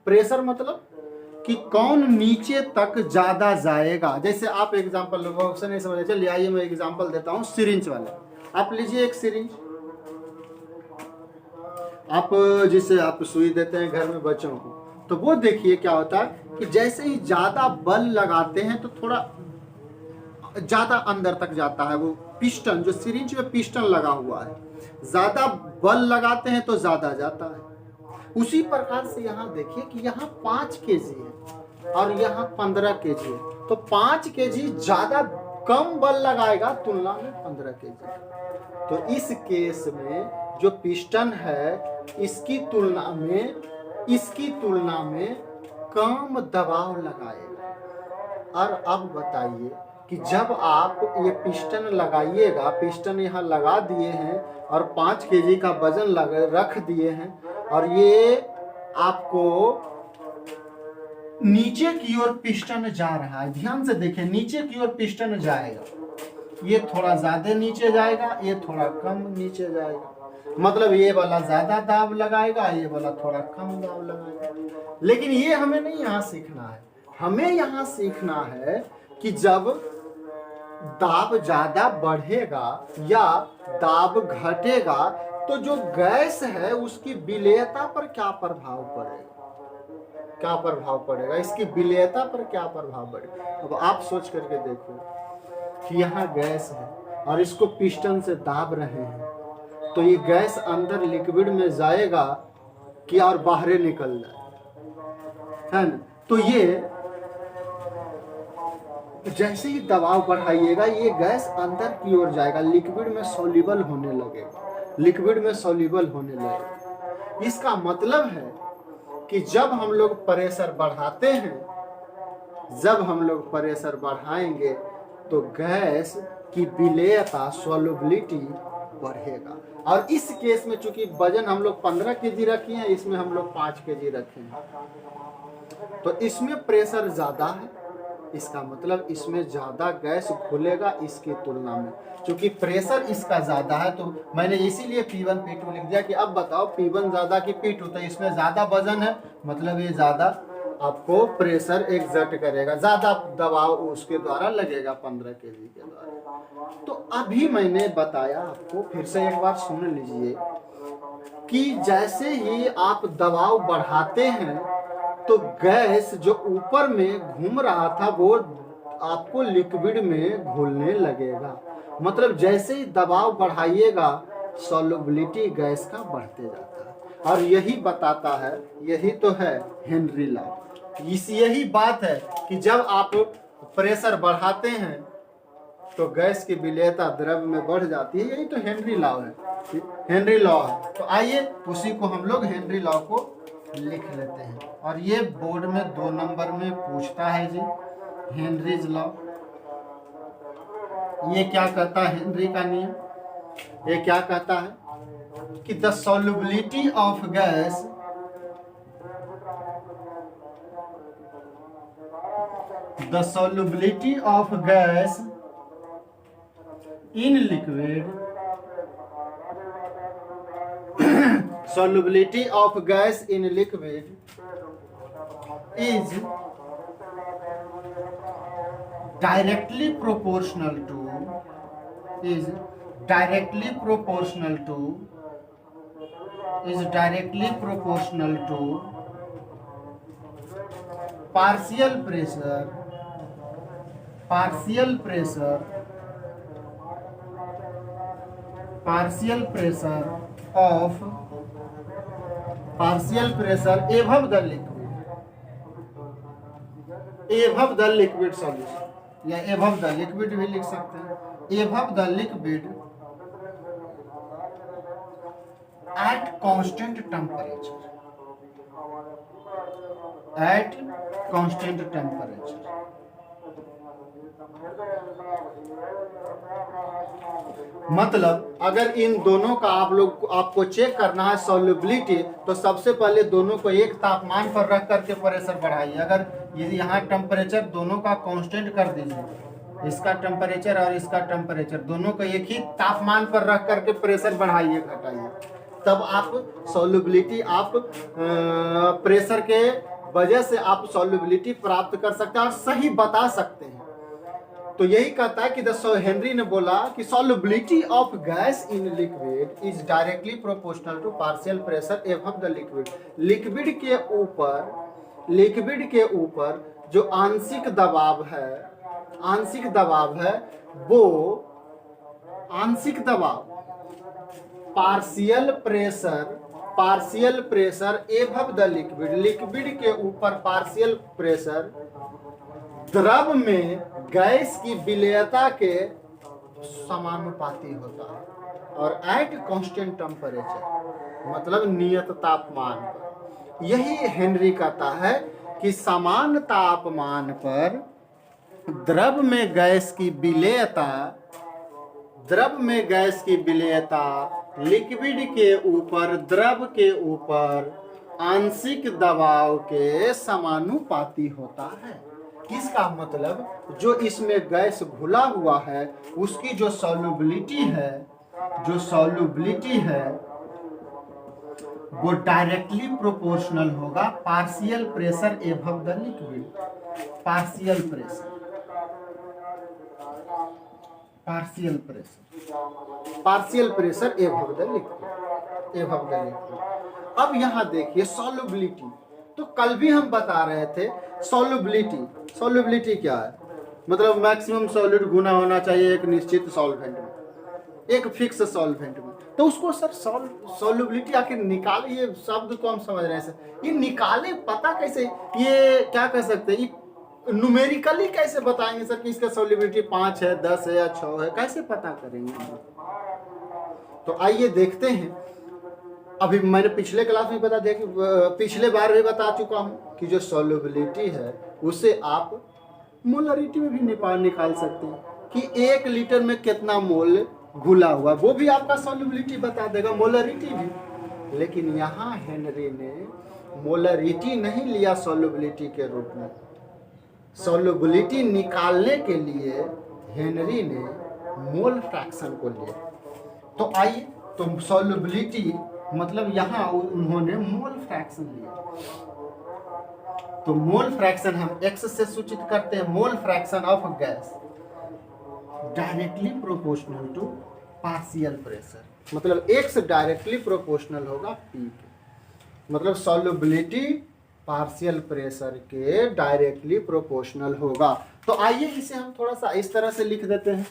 प्रेशर मतलब कि कौन नीचे तक ज्यादा जाएगा। जैसे आप एग्जांपल नहीं समझे, चलिए आइए मैं एग्जांपल देता हूं सिरिंज वाले। आप लीजिए एक सिरिंज, आप जिसे आप सुई देते हैं घर में बच्चों को, तो वो देखिए क्या होता है कि जैसे ही ज्यादा बल लगाते हैं तो थोड़ा ज्यादा अंदर तक जाता है वो पिस्टन, जो सिरिंज में पिस्टन लगा हुआ है, ज्यादा बल लगाते हैं तो ज्यादा जाता है। उसी प्रकार से यहाँ देखिए कि यहाँ 5 केजी है और यहाँ 15 केजी है, तो 5 केजी ज्यादा कम बल लगाएगा तुलना में 15 केजी। तो इस केस में जो पिस्टन है इसकी तुलना में कम दबाव लगाएगा। और अब बताइए कि जब आप ये पिस्टन लगाइएगा, पिस्टन यहाँ लगा दिए हैं और 5 केजी का वजन रख दिए हैं, और ये आपको नीचे की ओर पिस्टन जा रहा है। ध्यान से देखिए, नीचे की ओर पिस्टन जाएगा, ये थोड़ा ज्यादा नीचे जाएगा, ये थोड़ा कम नीचे जाएगा। मतलब ये वाला ज्यादा दाब लगाएगा, ये वाला थोड़ा कम दाब लगाएगा। लेकिन ये हमें नहीं यहाँ सीखना है। हमें यहाँ सीखना है कि जब दाब ज्यादा बढ़ेगा या दाब घटेगा तो जो गैस है उसकी विलेयता पर क्या प्रभाव पड़ेगा, क्या प्रभाव पड़ेगा, इसकी विलेयता पर क्या प्रभाव पड़ेगा। अब आप सोच करके देखो कि यहाँ गैस है और इसको पिस्टन से दाब रहे हैं, तो ये गैस अंदर लिक्विड में जाएगा कि और बाहर निकल जाए, है ना। तो ये जैसे ही दबाव बढ़ाइएगा ये गैस अंदर की ओर जाएगा, लिक्विड में सॉल्युबल होने लगेगा, लिक्विड में सॉल्युबल होने लगेगा। इसका मतलब है कि जब हम लोग प्रेशर बढ़ाते हैं, जब हम लोग प्रेशर बढ़ाएंगे तो गैस की विलेयता सॉल्युबिलिटी बढ़ेगा। और इस केस में चूंकि वजन हम लोग 15 केजी रखे हैं, इसमें हम लोग 5 केजी रखे हैं, तो इसमें प्रेशर ज्यादा है, इसका मतलब इसमें ज्यादा गैस घुलेगा इसकी तुलना में। क्योंकि प्रेशर इसका ज्यादा है तो मैंने इसीलिए P1 P2 लिख दिया कि अब बताओ P1 ज्यादा कि P2, तो इसमें ज्यादा वजन है, मतलब ये ज्यादा आपको प्रेशर एग्जर्ट करेगा, ज्यादा दबाव उसके द्वारा लगेगा 15 केजी के द्वारा। तो अभी मैंने बताया आपको, फिर से एक बार सुन लीजिए कि जैसे ही आप दबाव बढ़ाते हैं तो गैस जो ऊपर में घूम रहा था वो आपको लिक्विड में घुलने लगेगा। मतलब जैसे ही दबाव बढ़ाइएगा सॉल्युबिलिटी गैस का बढ़ते जाता है। और यही बताता है, यही तो है हेनरी लॉ। यही बात है कि जब आप प्रेशर बढ़ाते हैं तो गैस की विलेयता द्रव में बढ़ जाती है, यही तो हेनरी लॉ है, हेनरी लॉ है। तो आइए उसी को हम लोग हेनरी लॉ को लिख लेते हैं। और ये बोर्ड में 2 नंबर में पूछता है जी, हेनरीज लॉ। ये क्या कहता है हेनरी का नियम? ये क्या कहता है कि the solubility of gas in liquid solubility of gas in liquid is directly proportional to partial pressure above the liquid solution, या above the liquid भी लिख सकते हैं, above the liquid at constant temperature, मतलब अगर इन दोनों का आपको चेक करना है सॉल्युबिलिटी, तो सबसे पहले दोनों को एक तापमान पर रख करके प्रेशर बढ़ाइए। अगर यहाँ टेम्परेचर दोनों का कांस्टेंट कर दीजिए, इसका टेम्परेचर और इसका टेम्परेचर दोनों को एक ही तापमान पर रख करके प्रेशर बढ़ाइए घटाइए, तब आप सॉल्युबिलिटी आप प्रेशर के वजह से आप सॉल्युबिलिटी प्राप्त कर सकते हैं और सही बता सकते हैं। तो यही कहता है कि हेनरी ने बोला कि solubility of gas in liquid is directly proportional to partial pressure above the liquid. Liquid के ऊपर जो आंशिक दबाव है वो आंशिक दबाव partial pressure above the liquid के ऊपर पार्शियल प्रेशर द्रव में गैस की विलेयता के समानुपाती होता है और एट कांस्टेंट टेम्परेचर, मतलब नियत तापमान पर। यही हेनरी कहता है कि समान तापमान पर द्रव में गैस की विलेयता लिक्विड के ऊपर द्रव के ऊपर आंशिक दबाव के समानुपाती होता है। इसका मतलब जो इसमें गैस घुला हुआ है उसकी जो सॉल्युबिलिटी है वो डायरेक्टली प्रोपोर्शनल होगा partial pressure above the liquid. Partial pressure above the liquid. अब यहाँ देखिए सॉल्युबिलिटी, तो कल भी हम बता रहे थे सॉल्युबिलिटी क्या है, मतलब मैक्सिमम सॉलिड गुना होना चाहिए एक निश्चित सॉल्वेंट में, एक फिक्स सॉल्वेंट में। तो उसको सर सॉल्युबिलिटी आखिर निकाले, ये शब्द को हम समझ रहे हैं, ये निकाले पता कैसे, ये क्या कह सकते हैं, न्यूमेरिकली कैसे बताएंगे सर कि इसका सॉल्युबिलिटी 5 है, 10 है या 6 है, कैसे पता करेंगे? तो आइए देखते हैं। अभी मैंने पिछले क्लास में बता दिया कि पिछले बार भी बता चुका हूं कि जो सॉल्युबिलिटी है उसे आप मोलरिटी में भी निकाल सकते हैं कि 1 लीटर में कितना मोल घुला हुआ, वो भी आपका सॉल्युबिलिटी बता देगा, मोलरिटी भी। लेकिन यहाँ हेनरी ने मोलरिटी नहीं लिया सॉल्युबिलिटी के रूप में। सॉल्युबिलिटी निकालने के लिए हेनरी ने मोल फ्रैक्शन को लिया। तो आइए, तो सॉल्युबिलिटी मतलब यहाँ उन्होंने मोल फ्रैक्शन लिया। तो मोल फ्रैक्शन हम x से सूचित करते हैं। Mole fraction of gas directly proportional to partial pressure, मतलब x डायरेक्टली प्रोपोर्शनल होगा p के, मतलब सॉल्युबिलिटी पार्शियल प्रेशर के डायरेक्टली प्रोपोर्शनल होगा। तो आइए इसे हम थोड़ा सा इस तरह से लिख देते हैं,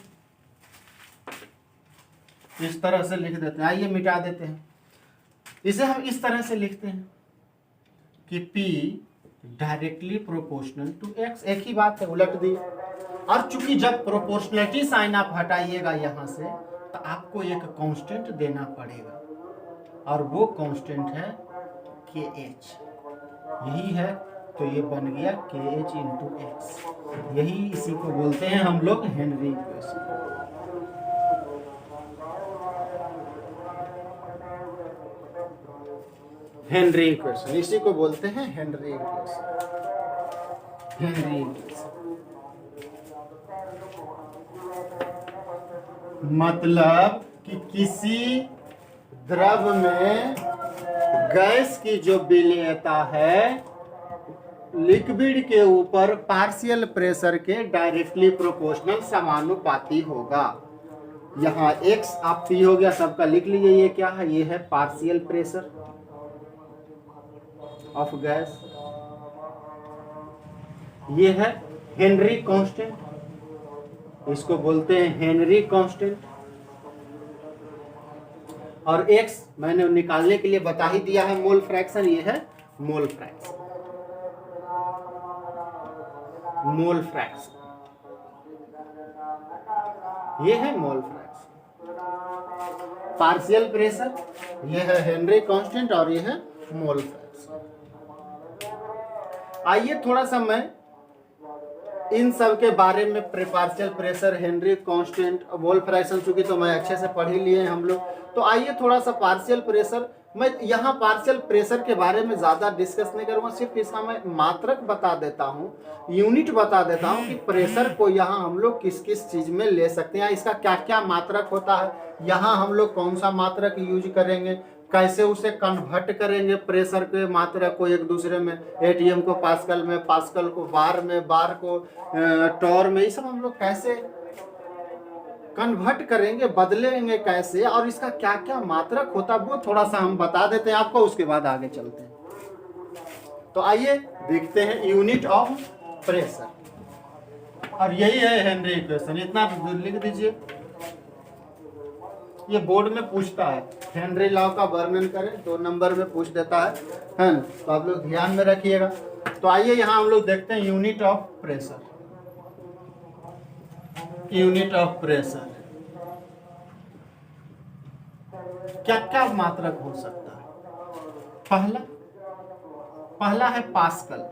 इस तरह से लिख देते हैं। आइए मिटा देते हैं इसे। हम इस तरह से लिखते हैं कि P directly proportional to x, एक ही बात है, उलट दी। और चूंकि जब प्रोपोर्शनलिटी साइन आप हटाइएगा यहां से, तो आपको एक कांस्टेंट देना पड़ेगा, और वो कांस्टेंट है KH, यही है। तो ये बन गया KH इंटू एक्स। यही इसी को बोलते हैं हम लोग हेनरी इक्वेशन। हेनरी इक्वेशन, इसी को बोलते हैं हेनरी इक्वेशन। हेनरी इक्वेशन मतलब कि किसी द्रव में गैस की जो विलेयता है लिक्विड के ऊपर पार्शियल प्रेशर के डायरेक्टली प्रोपोर्शनल समानुपाती होगा। यहाँ x आप P हो गया, सबका लिख लीजिए। ये क्या है? ये है पार्शियल प्रेशर ऑफ गैस, ये है हेनरी कांस्टेंट, इसको बोलते हैं हेनरी कांस्टेंट। और x मैंने निकालने के लिए बता ही दिया है, मोल फ्रैक्शन, ये है मोल फ्रैक्शन। मोल फ्रैक्शन ये है मोल फ्रैक्शन। पार्शियल प्रेशर ये है हेनरी कांस्टेंट, और ये है मोल फ्रैक्शन। आइए थोड़ा सा मैं इन सब के बारे में, partial pressure, Henry constant, mole fraction, चूंकि तो मैं अच्छे से पढ़ ही लिए हैं हम लोग। तो आइए थोड़ा सा पार्शियल प्रेशर, मैं यहाँ पार्शियल प्रेशर के बारे में ज्यादा डिस्कस नहीं करूंगा, सिर्फ इसका मैं मात्रक बता देता हूँ, यूनिट बता देता हूँ कि प्रेशर को यहाँ हम लोग किस किस चीज में ले सकते हैं, इसका क्या क्या मात्रक होता है, यहाँ हम लोग कौन सा मात्रक यूज करेंगे, कैसे उसे कन्वर्ट करेंगे प्रेशर के मात्रक को एक दूसरे में, एटीएम को पास्कल में, पास्कल को बार में, बार को टॉर में, ये सब हम लोग कैसे कन्वर्ट करेंगे, बदलेंगे कैसे, और इसका क्या क्या मात्रक होता है वो थोड़ा सा हम बता देते हैं आपको, उसके बाद आगे चलते हैं। तो आइए देखते हैं यूनिट ऑफ प्रेशर, और यही है हेनरी इक्वेशन। इतना लिख दीजिए, ये बोर्ड में पूछता है, हेनरी लॉ का वर्णन करें, 2 नंबर में पूछ देता है ना, तो आप लोग ध्यान में रखिएगा। तो आइए यहाँ हम लोग देखते हैं unit of pressure. Unit of pressure क्या क्या मात्रक हो सकता है? पहला है पास्कल,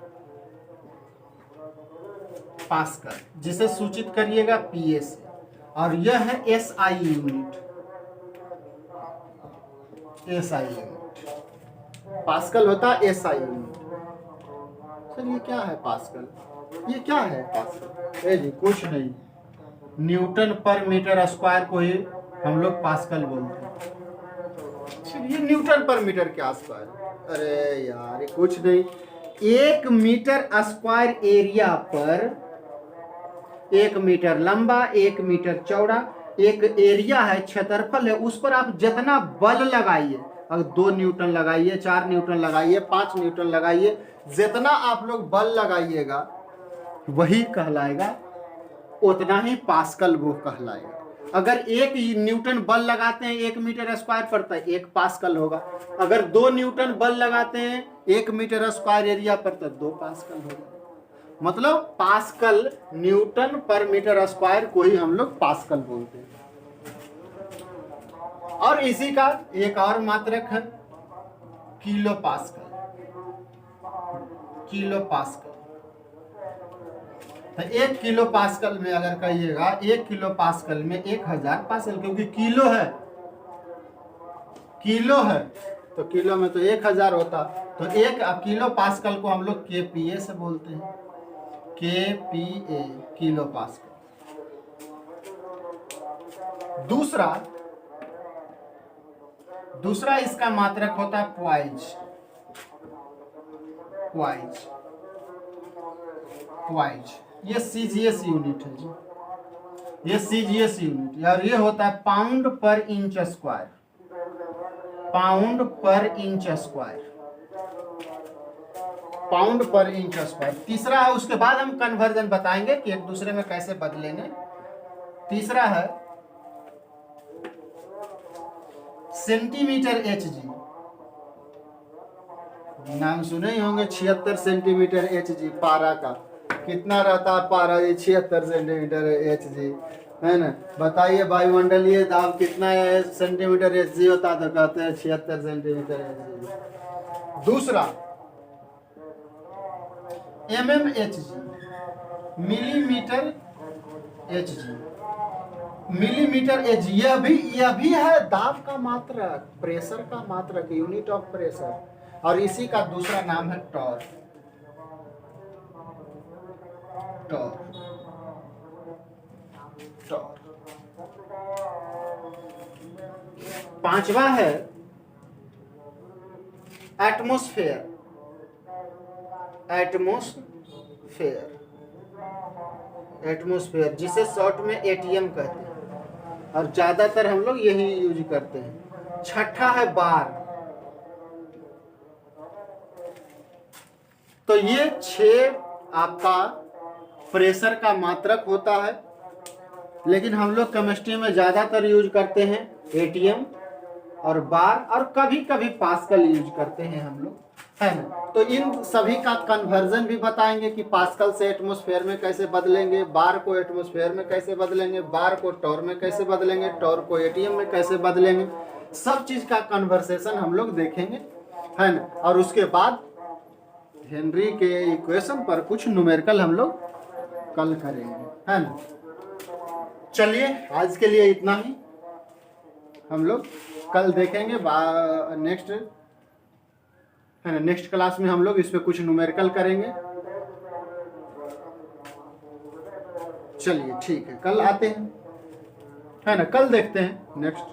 पास्कल जिसे सूचित करिएगा पीए से, और यह है SI unit, SI unit. Pascal होता है एसआई यूनिट। सर ये क्या है पास्कल? ये क्या है पास्कल? जी कुछ नहीं, न्यूटन पर मीटर स्क्वायर को ही हम लोग पास्कल बोलते हैं। ये न्यूटन पर मीटर के स्क्वायर, अरे यार ये कुछ नहीं, 1 मीटर स्क्वायर एरिया पर, 1 मीटर लंबा, 1 मीटर चौड़ा एक एरिया है, क्षेत्रफल है, उस पर आप जितना बल लगाइए, अगर 2 न्यूटन लगाइए, 4 न्यूटन लगाइए, 5 न्यूटन लगाइए, जितना आप लोग बल लगाइएगा वही कहलाएगा, उतना ही पास्कल वो कहलाएगा। अगर 1 न्यूटन बल लगाते हैं 1 मीटर स्क्वायर पर, तो 1 पास्कल होगा। अगर 2 न्यूटन बल लगाते हैं 1 मीटर स्क्वायर एरिया पर, तो 2 पास्कल होगा। मतलब पास्कल, न्यूटन पर मीटर स्क्वायर को ही हम लोग पास्कल बोलते हैं। और इसी का एक और मात्रक है किलो पास्कल। किलो पास्कल, तो 1 किलो पास्कल में अगर कहिएगा 1 किलो पास्कल में 1000 पास्कल, क्योंकि किलो है, किलो है तो किलो में तो 1000 होता। तो 1 किलो पास्कल को हम लोग केपीए से बोलते हैं, केपीए, किलो पास्कल। दूसरा इसका मात्रक होता है प्वाइज। प्वाइज, प्वाइज ये सीजीएस यूनिट है जी, ये सीजीएस यूनिट, और ये होता है पाउंड पर इंच स्क्वायर। पाउंड पर इंच स्क्वायर, पाउंड पर इंच स्क्वायर तीसरा है। उसके बाद हम कन्वर्जन बताएंगे कि एक दूसरे में कैसे बदलेंगे। तीसरा है सेंटीमीटर एच जी, नाम सुने ही होंगे, 76 सेंटीमीटर एच जी पारा का। कितना रहता है पारा जी? 76 सेंटीमीटर एच जी, है ना। बताइए वायुमंडलीय दाब कितना है सेंटीमीटर एच जी होता, तो कहते हैं 76 सेंटीमीटर एच जी। दूसरा H G, millimetre H G, millimetre H. यह भी है दाब का मात्रक, प्रेशर का मात्रक, यूनिट ऑफ प्रेशर। और इसी का दूसरा नाम है टॉर। Tor, torr. पांचवा है एटमॉस्फेयर। एटमॉस्फेयर, एटमॉस्फेयर जिसे शॉर्ट में एटीएम कहते हैं, और ज्यादातर हम लोग यही यूज करते हैं। छठा है बार। तो ये 6 आपका प्रेशर का मात्रक होता है, लेकिन हम लोग केमिस्ट्री में ज्यादातर यूज करते हैं एटीएम और बार, और कभी कभी पास्कल यूज करते हैं हम लोग, है ना। तो इन सभी का कन्वर्जन भी बताएंगे कि पास्कल से एटमॉस्फेयर में कैसे बदलेंगे, बार को एटमॉस्फेयर में कैसे बदलेंगे, बार को टॉर में कैसे बदलेंगे, टॉर को एटीएम में कैसे बदलेंगे। सब चीज का कन्वर्सेशन हम लोग देखेंगे, है ना। और उसके बाद हेनरी के इक्वेशन पर कुछ न्यूमेरिकल हम लोग कल करेंगे, है ना। चलिए आज के लिए इतना ही, हम लोग कल देखेंगे नेक्स्ट, है ना। नेक्स्ट क्लास में हम लोग इस पे कुछ न्यूमेरिकल करेंगे। चलिए ठीक है, कल आते हैं, है ना, कल देखते हैं नेक्स्ट।